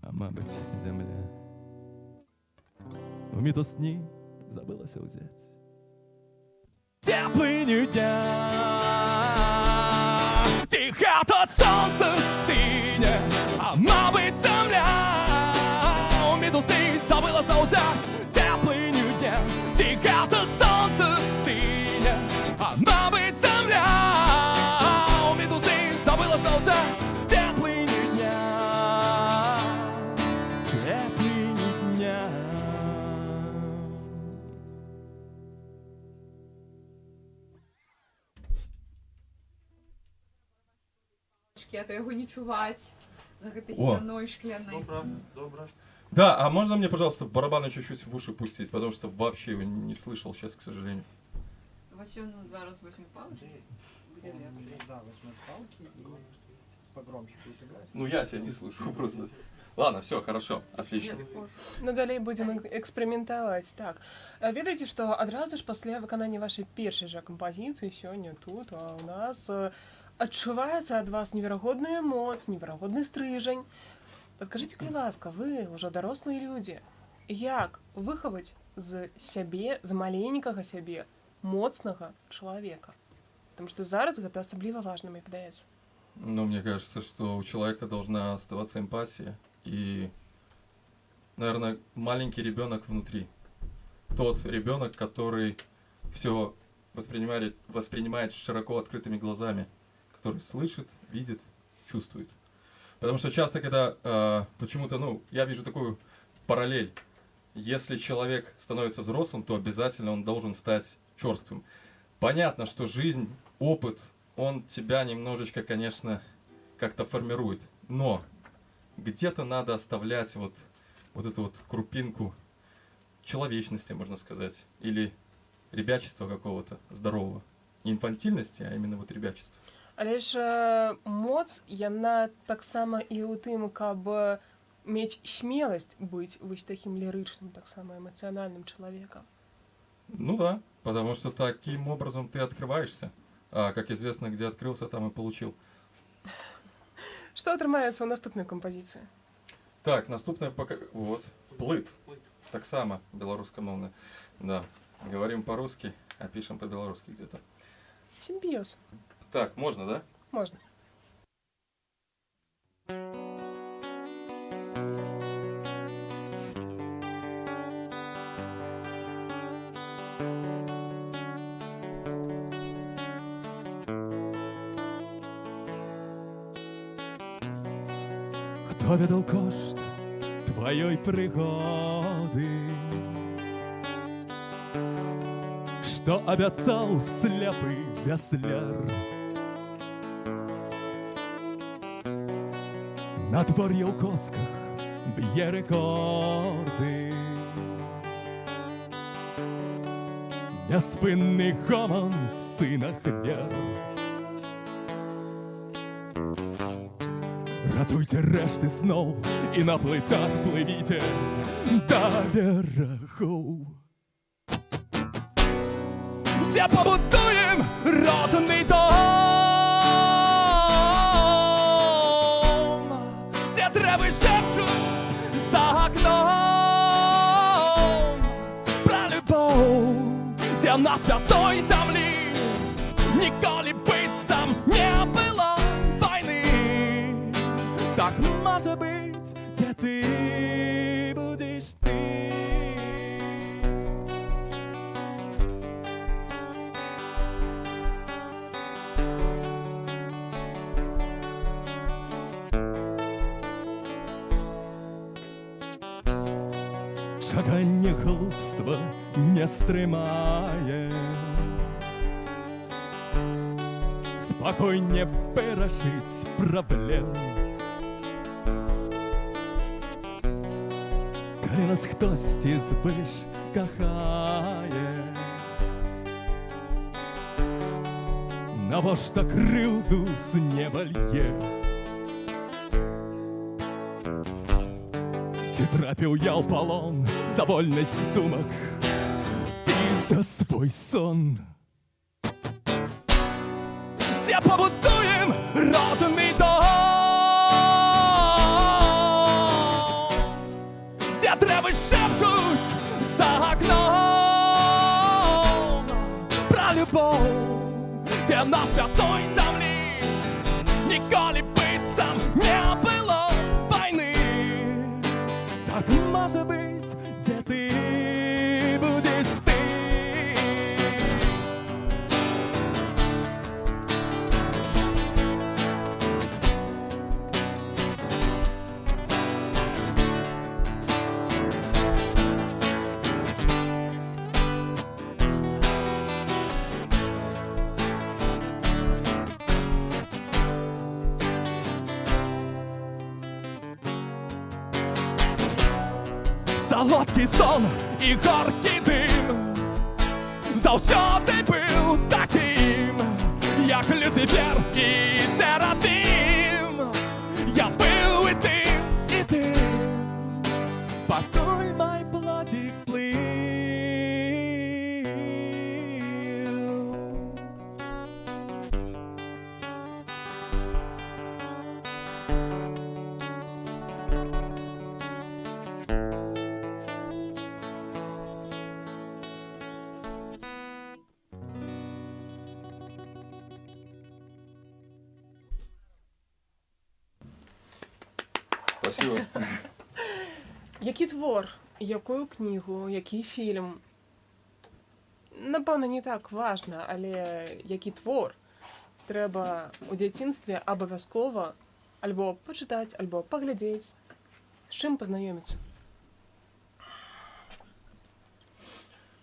а мабыць зямля у мітусні забылася ўзяць цеплыню дня. Тихо то сонце стине, а мабуть земля у мідусні забилася узять теплиню дня. Тихо то сонце стине, а мабуть земля у мідусні забилася узять теплиню дня. Теплиню дня. А то його не чуваць за гэтай О. сцяной шклянай. Добре. Да, а можно мне, пожалуйста, барабаны чуть-чуть в уши пустить, потому что вообще его не слышал сейчас, к сожалению. Васюн зараз возьме палочку. Где лепше? Да, возьмет палки и погромче будет играть. Ну я тебя не слышу просто. Ладно, все, хорошо, отлично. Надалей будем экспериментовать. Так, ведаеце, што адразу ж пасля выканання вашай першай жа кампазіцыі сёння тут у нас адчуваецца ад вас неверагодная моц, неверагодны стрыжань. Падкажыце, калі ласка, вы ўжо дарослыя людзі. Як выхаваць з сябе, з маленькага сябе, моцнага чалавека? Потому что зараз гэта асабліва важна, мне падаецца. Ну, мне кажется, что у человека должна оставаться эмпатия и, наверное, маленький ребенок внутри. Тот ребенок, который все воспринимает широко открытыми глазами, который слышит, видит, чувствует. Потому что часто, когда почему-то, ну, я вижу такую параллель. Если человек становится взрослым, то обязательно он должен стать черствым. Понятно, что жизнь, опыт, он тебя немножечко, конечно, как-то формирует. Но где-то надо оставлять вот эту вот крупинку человечности, можно сказать. Или ребячества какого-то здорового. Не инфантильности, а именно вот ребячества. Але ж моц, яна таксама і ў тым, каб мець смеласць быць вось такім лірычным, таксама эмацыянальным чалавекам. Ну да, потому что таким образом ты открываешься. А, как известно, где открылся, там и получил. Што атрымаецца ў наступнай кампазіцыі? Так, наступное пока... Вот, плыт. Так само, белорусскомовно. Да, говорим по-русски, а пишем по-белорусски где-то. Сімбіёз. Так, можно, да? Можна. Хто ведаў кошт тваёй прыгоды, што абяцаў сляпы вясляр? Надвор'е ў косках б'е рэкорды, няспынны гоман сына хвер. Ратуйте рэшты сноў і на плытах плывіце да берагоў, дзе пабудуем родны дом, дзе дрэвы шэпчуць за акном пра любоў, дзе на святой зямлі ніколі быццам не было вайны. Так можа быць, дзе ты будзеш ты. Чаканне глупства не стрымае, спакойне вырашыць праблем. Калі нас хтосьці звыш кахае, навошта крыўду з неба лье? Ці трапіў я ў палон за вольнасць думак і за свой сон? Дзе пабудуем родны дом, дзе дрэвы шэпчуць за акном пра любоў, дзе на святой зямлі солодкий сон і горький дим завсёды был таким, як Люцифер і Серафим. Я был и ты, повторь мой плотик плыл. Спасибо. Який твор, якую кнігу, який фільм? Напевно, не так важна, але який твор треба у дзяцінстве абавязкова альбо почитаць, альбо паглядзець, з чым пазнаёміцца.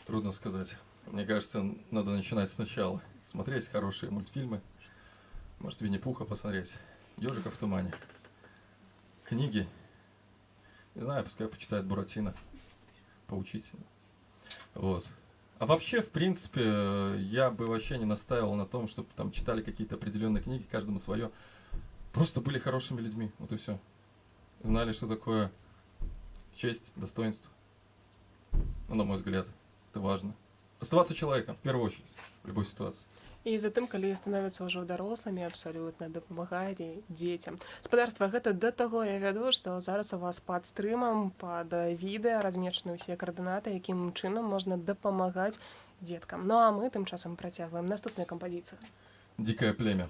Трудно сказать. Мне кажется, надо начинать сначала. Смотреть хорошие мультфильмы. Может, Винни-Пуха посмотреть. Ежика в тумане. Книги. Не знаю, пускай почитает Буратино. Поучить. Вот. А вообще, в принципе, я бы вообще не настаивал на том, чтобы там читали какие-то определенные книги, каждому свое. Просто были хорошими людьми. Вот и все. Знали, что такое честь, достоинство. Ну, на мой взгляд, это важно. Оставаться человеком, в первую очередь, в любой ситуации. І затым, калі становяцца ўжо дарослымі, абсалютна дапамагалі дзецям. Гаспадарства, гэта да таго я вяду, што зараз у вас пад стрымам, пад відэа размешчаны ўсе каардынаты, якім чынам можна дапамагаць дзеткам. Ну а мы тым часам працягваем наступную кампазіцыю. Дикое племя.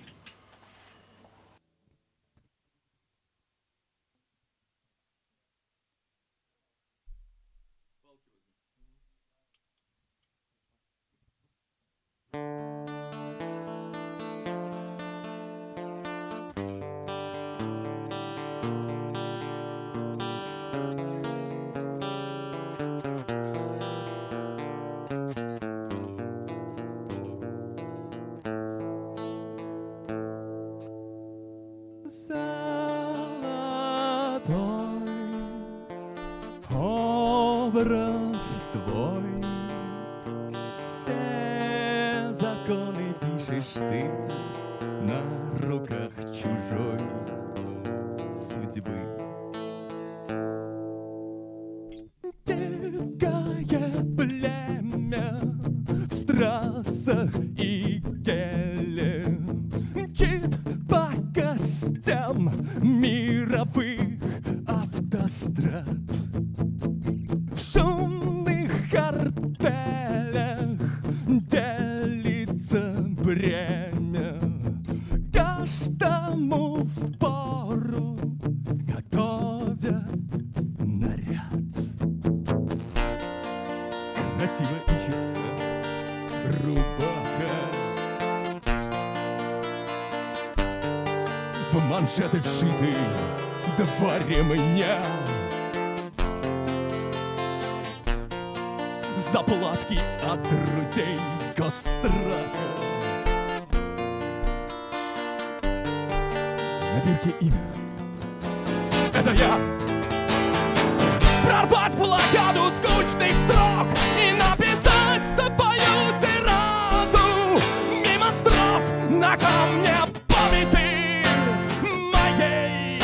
Образ твой, все законы пишешь ты на руках чужой судьбы. Дикое племя в страссах и геле мчит по костям мировых автострад. В шумных артелях делится бремя, каждому в пору готовя наряд. Красиво и чисто рубаха, в маншеты вшиты два ремня, заплатки от друзей госстраха. На бирке имя — это я. Прорвать блокаду скучных строк и написать свою тираду мимо строф на камне памяти моей.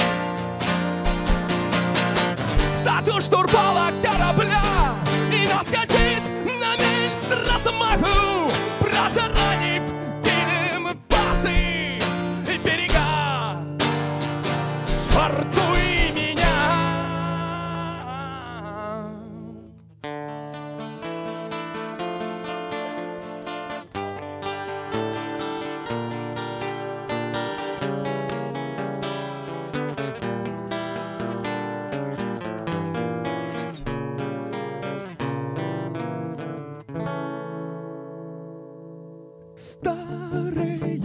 Статью штурвала корабля и наскочить на мель с размаху, протаранив пилим баши и берега. Швартуй меня. Старые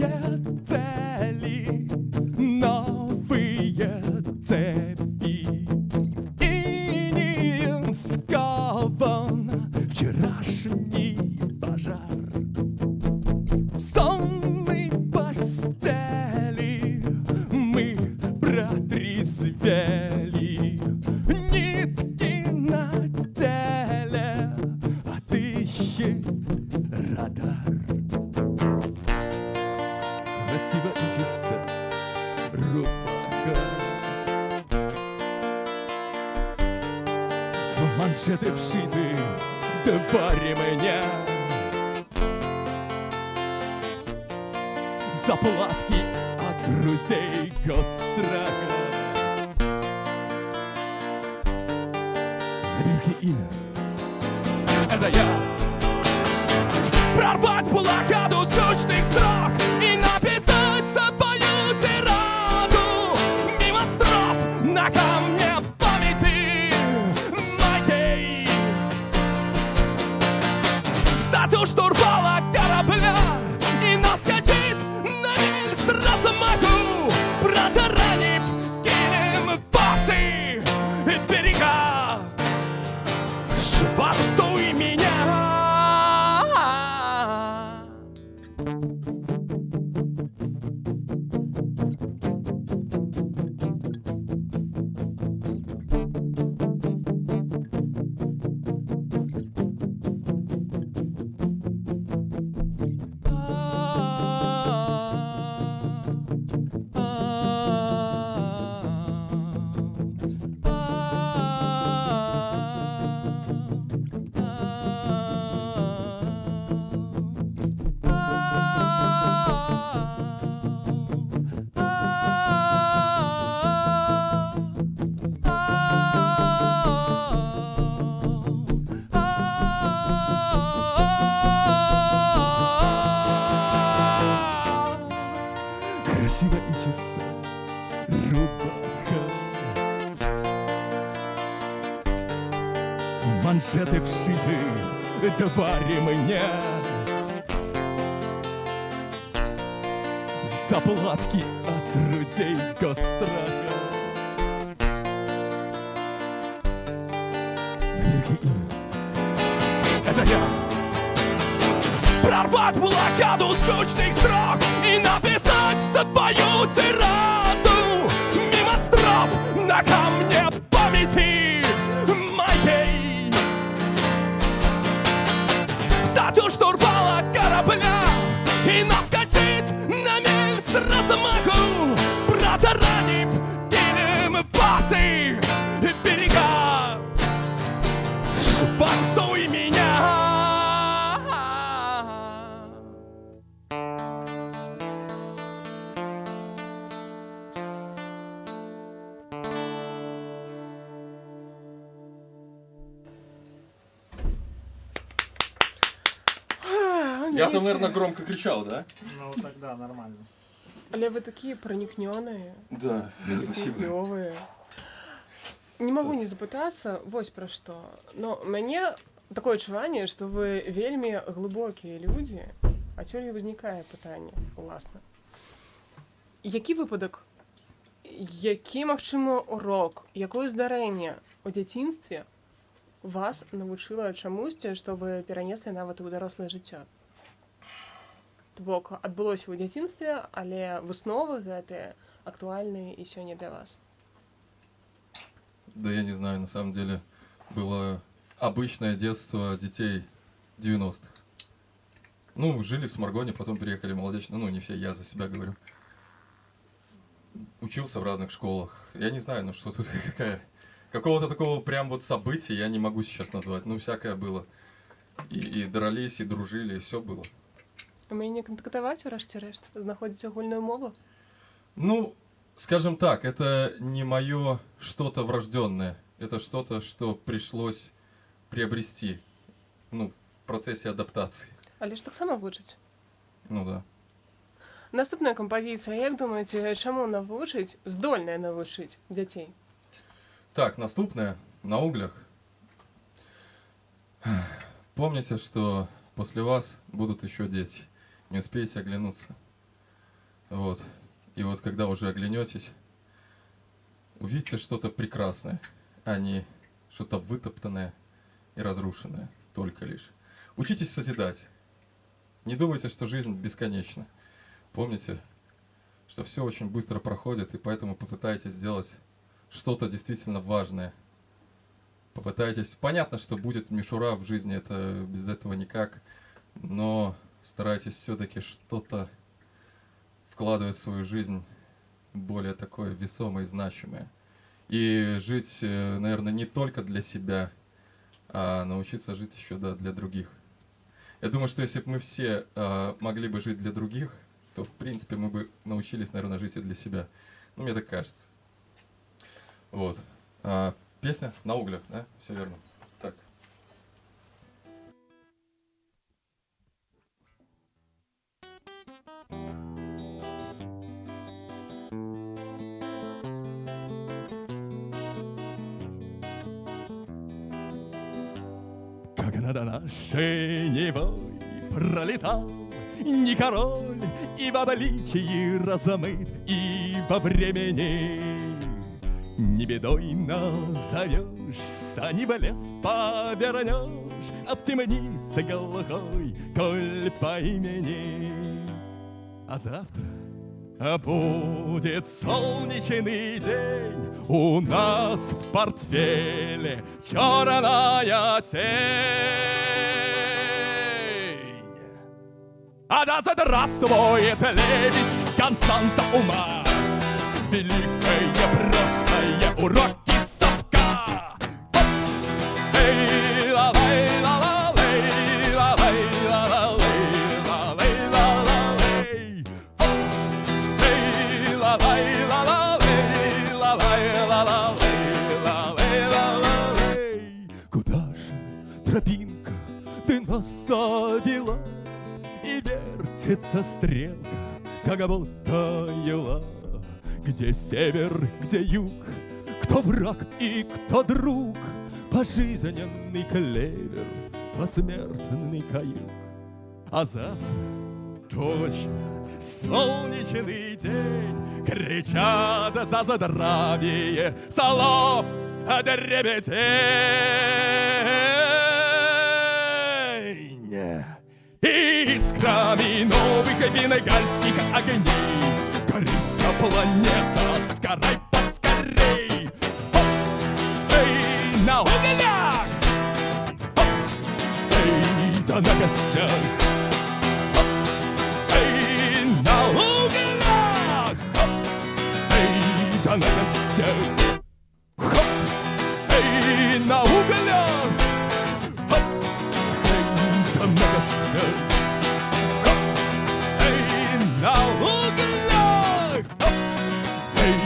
цели, новые цепи, инеем скован вчерашний пожар. В сонной постели мы протрезвели, нитки на манжеты вшиты два ремня, заплатки от друзей госстраха. Наберите имя. Это я. Прорвать блокаду скучных строк и написать свою тираду мимо строп на камне памяти моей. Встать у штурвала корабля и наскочить на мель с размаху, протаранив килем ваши берега. Швартуй меня. Красиво и чисто рубаха, манжеты вшиты два ремня, заплатки от друзей госстраха. Наберите имя. Это я. Прорвать блокаду скучных строк и написать свою тираду мимо строп на камне памяти моей. Встать у штурвала корабля и наскочить на мель с размаху, протаранив килем ваши берега. Швартуй меня. Я там, наверное, громко кричал, да? Ну, тогда нормально. Але вы такие проникнённые, Да, спасибо. клёвые. Не могу не запытацца вось пра што. Но мяне такое адчуванне, што вы вельмі глыбокія людзі, адсюль і ўзнікае пытанне, уласна. Які выпадак, які, магчыма, урок, якое здарэнне ў дзяцінстве вас навучыла чамусьці, што вы перанеслі нават у дарослае жыццё? То бок, адбылося ў дзяцінстве, але высновы гэтыя актуальныя і сёння для вас. Да я не знаю, на самом деле было обычное детство детей 90-х. Ну, жили в Сморгоне, потом переехали в Молодечно. Ну, не все, я за себя говорю. Учился в разных школах. Я не знаю, ну что тут какого-то такого прям вот события я не могу сейчас назвать. Ну, всякое было. И дрались, и дружили, и все было. Умение контактовать, урэшце-рэшт, знаходзіць агульную мову? Ну, скажем так, это не мое что-то врожденное. Это что-то, что пришлось приобрести, ну, в процессе адаптации. Але ж таксама вучыць. Ну да. Наступная кампазіцыя, як думаеце, чаму навучыць, здольная навучыць дзяцей? Так, наступное, на углях. Помните, что после вас будут еще дети. Не успеете оглянуться. Вот. И вот когда уже оглянетесь, увидите что-то прекрасное, а не что-то вытоптанное и разрушенное только лишь. Учитесь созидать. Не думайте, что жизнь бесконечна. Помните, что все очень быстро проходит, и поэтому попытайтесь сделать что-то действительно важное. Попытайтесь... Понятно, что будет мишура в жизни, это без этого никак, но старайтесь все-таки что-то вкладывать в свою жизнь более такое весомое и значимое. И жить, наверное, не только для себя, а научиться жить еще для других. Я думаю, что если бы мы все могли бы жить для других, то, в принципе, мы бы научились, наверное, жить и для себя. Ну, мне так кажется. Вот. Песня «На углях», да? Все верно. Так. Как над нашей Невой пролетал не король, и в обличии размыт, и во времени не бедой назовешься, не в лес повернешь, обтемнится глухой, коль по имени. А завтра будет солнечный день, у нас в портфеле черная тень. А да здравствует лебедь константа ума, великая простая уроки совка. Эй, ла лей, ла ла лей, ла лей, ла ла лей, ла лей, ла ла лей. Эй, ла лей, ла ла лей, ла лей, ла ла лей, ла лей, ла ла лей. Куда же, тропинка, ты нас завела? И вертится стрелка, как будто юла. Где север, где юг, кто враг и кто друг, пожизненный клевер, посмертный каюк. А завтра точно солнечный день, кричат за здравие солов дребедень. Искрами новых бенгальских огней горит вся планета, сгорай поскорей. Эй, на углях! Эй, да на гостях! Эй, на углях! Эй, да на гостях! Эй, на углях! Эй, да на гостях! Эй, на углях! Эй,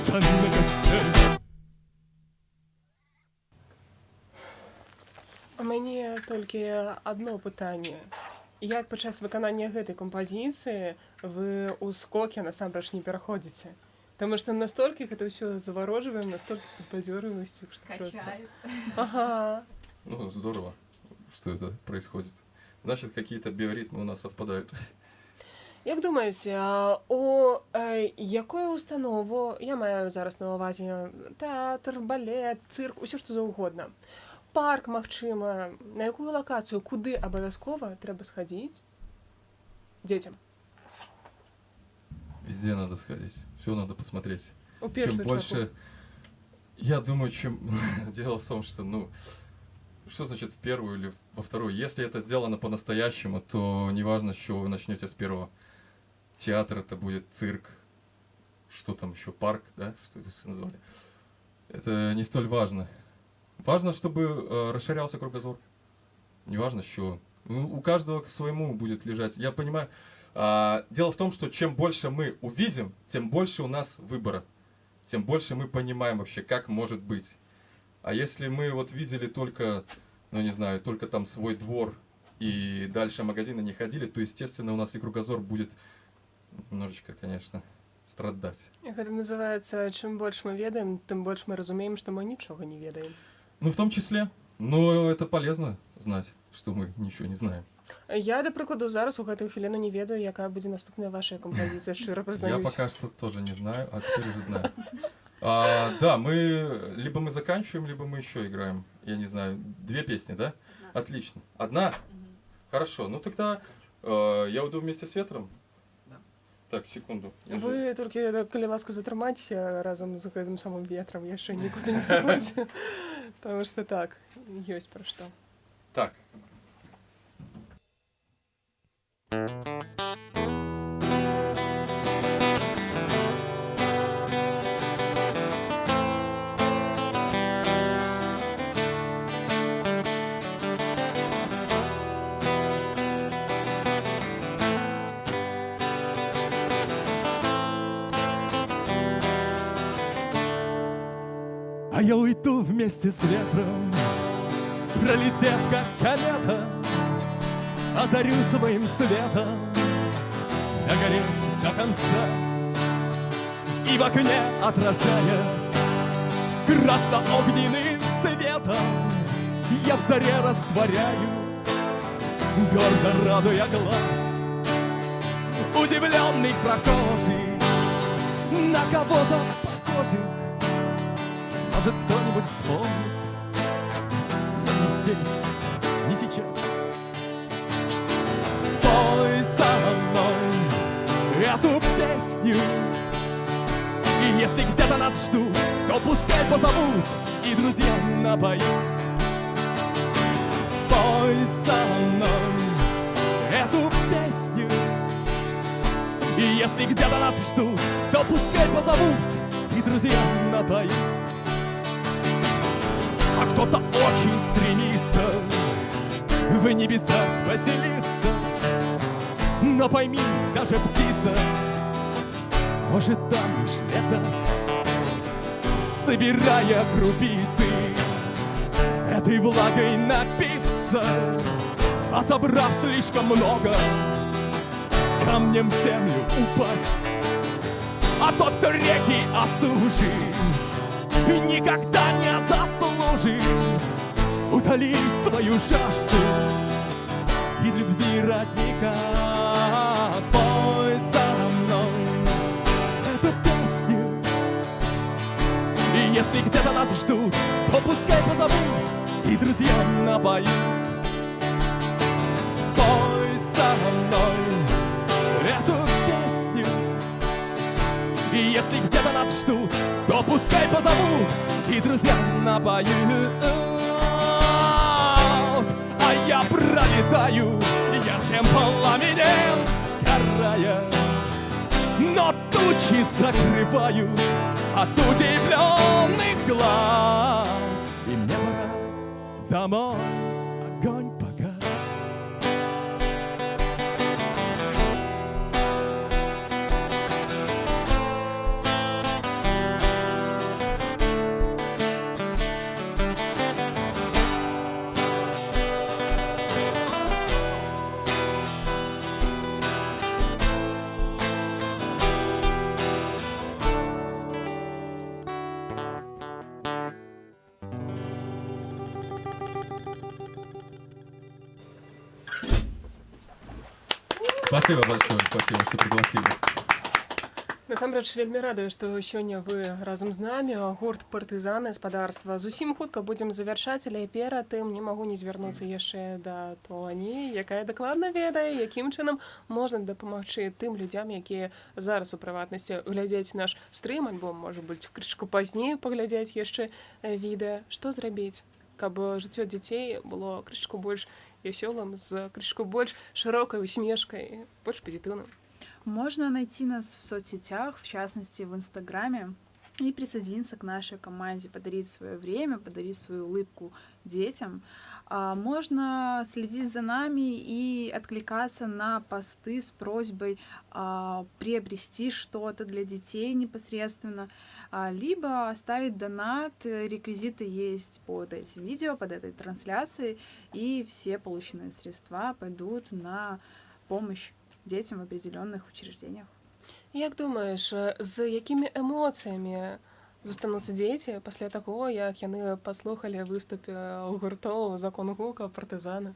да на гостях! У мяне толькі одно пытанне. Як падчас выканання гэтай кампазіцыі вы ў скокі насамрэч не пераходзіце? Таму што настолькі гэта ўсё заварожваем, настолькі падбадзёрваюся, што просто... Качает. Ага. Ну, здорово, что это происходит. Значит, какие-то биоритмы у нас совпадают. Як думаеце, у якую установу, я маю зараз на ўвазе тэатр, балет, цырк, усё што заўгодна, парк, магчыма, на якую лакацыю, куды абавязкова трэба схадзіць дзецям? Везде надо сходить, все надо посмотреть. У Чем першую больше... Я думаю, чем... Дело в том, что, ну... Что значит в первую или во вторую? Если это сделано по-настоящему, то неважно, с чего вы начнете с первого. Театр это будет цирк, что там еще, парк, да, что вы назвали. Это не столь важно. Важно, чтобы расширялся кругозор. Неважно, с чего. Ну, у каждого к своему будет лежать. Я понимаю. Дело в том, что чем больше мы увидим, тем больше у нас выбора. Тем больше мы понимаем вообще, как может быть. А если мы вот видели только, ну не знаю, только там свой двор и дальше магазины не ходили, то, естественно, у нас и кругозор будет немножечко, конечно, страдать. Гэта называецца, чым больш мы ведаем, тым больш мы разумеем, што мы нічога не ведаем. Ну, в том числе. Но это полезно знать, что мы ничего не знаем. Я, да прыкладу, зараз у гэтую хвіліну не ведаю, якая будзе наступная ваша кампазіцыя, шчыра Я прызнаюсь. пока что тоже не знаю, а теперь уже знаю. Да, либо мы заканчиваем, либо мы еще играем. Я не знаю, 2 песни, да? Отлично. Одна? Хорошо, ну тогда я уйду вместе с ветром. Так, секунду. Вы толькі, калі ласка, затрымайцеся разам з гэтым самым ветрам, яшчэ нікуды не сыходзьце. Таму што так, ёсць пра што. Так. А я уйду вместе с ветром, пролетев как комета, озарю своим светом, догорев до конца. И в окне, отражаясь красно-огненным цветом, я в заре растворяюсь, гордо радуя глаз. Удивленный прохожий, на кого-то похожих, может, кто-нибудь вспомнит, но не здесь, не сейчас. Спой со мной эту песню, и если где-то нас ждут, то пускай позовут и друзья напоют. Спой со мной эту песню, и если где-то нас ждут, то пускай позовут и друзья напоют. А кто-то очень стремится в небесах поселиться, но пойми, даже птица может там лишь летать, собирая крупицы, этой влагой напиться, а собрав слишком много, камнем в землю упасть. А тот, кто реки осушит, никогда не заслужит утолить свою жажду из любви родника. Спой со мной эту песню, и если где-то нас ждут, то пускай позовут и друзья напоют. Спой со мной эту песню, и если где-то нас ждут, то пускай позовут и друзья напоют. А я пролетаю ярким пламенем сгорая, но тучи закрывают от удивленных глаз. И мне пора домой, огонь погас. Спасибо большое, спасибо, что пригласили. Насамрэч вельмі радую, што сёння вы разам з намі гурт партызаны спадарства. Зусім хутка будзем завяршаць, але перад тым не магу не звярнуцца яшчэ да Тоні, якая дакладна ведае, якім чынам можна дапамагчы тым людзям, якія зараз у прыватнасці глядзяць наш стрым, альбо, можа быць, крышку пазней паглядзяць яшчэ відэа. Што зрабіць, каб жыццё дзяцей было крышку больш весёлым, з крышку больш шырокай усмешкай, больш пазітыўным? Можно найти нас в соцсетях, в частности в Инстаграме, и присоединиться к нашей команде, подарить свое время, подарить свою улыбку детям. Можно следить за нами и откликаться на посты с просьбой приобрести что-то для детей непосредственно, либо оставить донат. Реквизиты есть под этим видео, под этой трансляцией, и все полученные средства пойдут на помощь детям в определенных учреждениях. Як думаеш, з якімі эмоцыямі застануцца дзеці пасля таго, як яны паслухалі выступе гуртоў «Закон гука», «Партызаны»?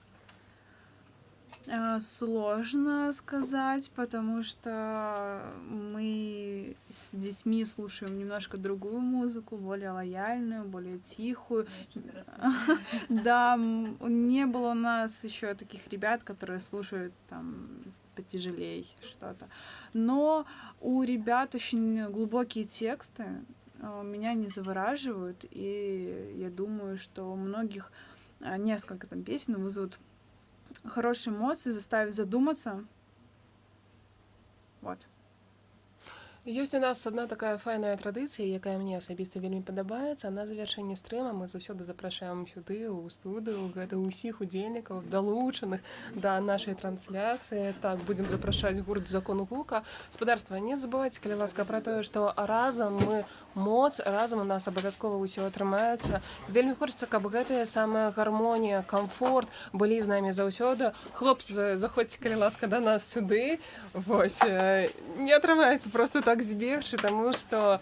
Сложно сказать, потому что мы с детьми слушаем немножко другую музыку, более лояльную, более тихую. Да, не было у нас еще таких ребят, которые слушают там потяжелей что-то. Но у ребят очень глубокие тексты, меня не завораживают, и я думаю, что у многих несколько там песен вызовут хорошие эмоции, заставят задуматься. Вот. Ёсць у нас одна такая файная традыцыя, якая мне асабіста вельмі падабаецца. На завяршэнне стрыма мы заўсёды запрашаем сюды ў студыю гэта ўсіх удзельнікаў далучаных да нашай трансляцыі. Так будзем запрашаць гурт Закон гука. Спадарства, не забывайце, калі ласка, пра тое, што разам мы моц, разам у нас абавязкова ўсё атрымаецца. Вельмі хочацца, каб гэтая самая гармонія, камфорт былі з намі заўсёды. Хлопцы, заходзьце, калі ласка, да нас сюды. Вось, не атрымаецца проста так збегчы, таму што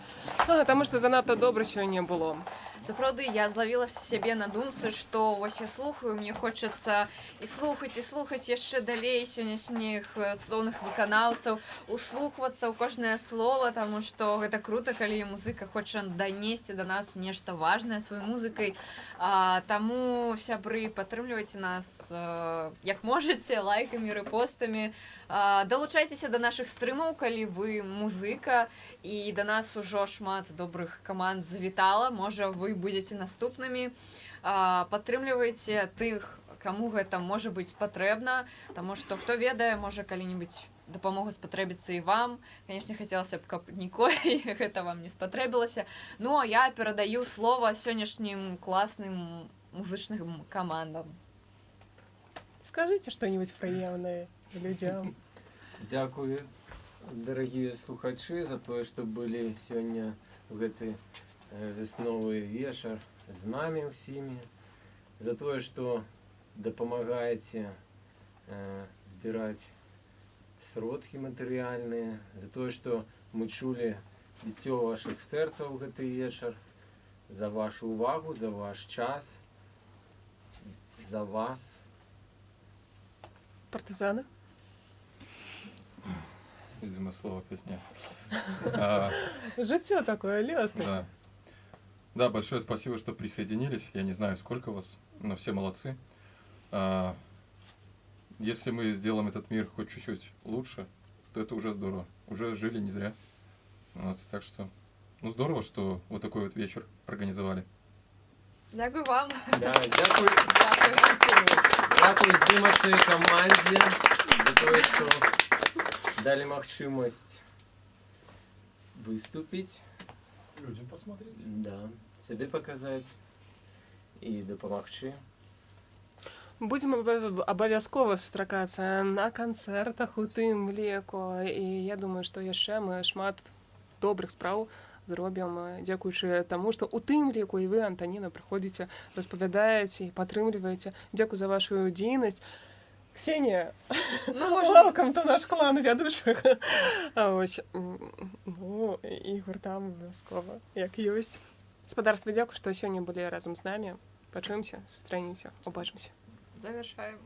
занадта добра сёння было. Сапраўды, я злавіла сябе на думцы, што вось я слухаю, мне хочацца і слухаць яшчэ далей сённяшніх цудоўных выканаўцаў, услухвацца ў кожнае слово, таму што гэта крута, калі музыка хоча данесці да нас нешта важнае сваёй музыкай. Таму, сябры, падтрымлівайце нас як можаце, лайкамі, рэпостамі. Далучайцеся да нашых стрымаў, калі вы музыка, і да нас ужо шмат добрых каманд завітала, можа, вы будзеце наступнымі. Падтрымлівайце тых, каму гэта можа быць патрэбна, таму што, хто ведае, можа, калі-небудзь дапамога спатрэбіцца і вам. Канешне, хацелася б, каб ніколі гэта вам не спатрэбілася. Ну, а я перадаю слова сённяшнім класным музычным камандам. Скажыце што-нибудь прыемнае людзям. Дзякую, дарагія слухачы, за тое, што былі сёння ў гэты весновы вечар з намі ўсімі, за тое, што дапамагаеце збіраць сродкі матэрыяльныя, за тое, што мы чулі біццё вашых сэрцаў у гэты вечар, за вашу увагу, за ваш час, за вас. Партызаны? Видимо, слово опять мне. Жыццё такое, лёстное. Да. Да, большое спасибо, что присоединились. Я не знаю, сколько вас, но все молодцы. Если мы сделаем этот мир хоть чуть-чуть лучше, то это уже здорово. Уже жили не зря. Вот, так что, ну, здорово, что вот такой вот вечер организовали. Дякую вам. Да, дзякую здымачнай камандзе за тое, што далі магчымасць выступіць. Людям посмотреть. Да, сябе паказаць і дапамагчы. Будзем абавязкова сустракацца на канцэртах у тым ліку. І я думаю, што яшчэ мы шмат добрых спраў зробім, дзякуючы таму, што у тым ліку і вы, Антаніна, прыходзіце, распавядаеце і падтрымліваеце. Дзякуй за вашу дзейнасць. Ксенія, welcome to наш клан вядучых. Ось, ну, і гуртам абавязкова, як ёсць. Спадарства, дзякуй, што сёння былі разам з намі. Пачуемся, сустрэнемся, убачымся. Завершаем.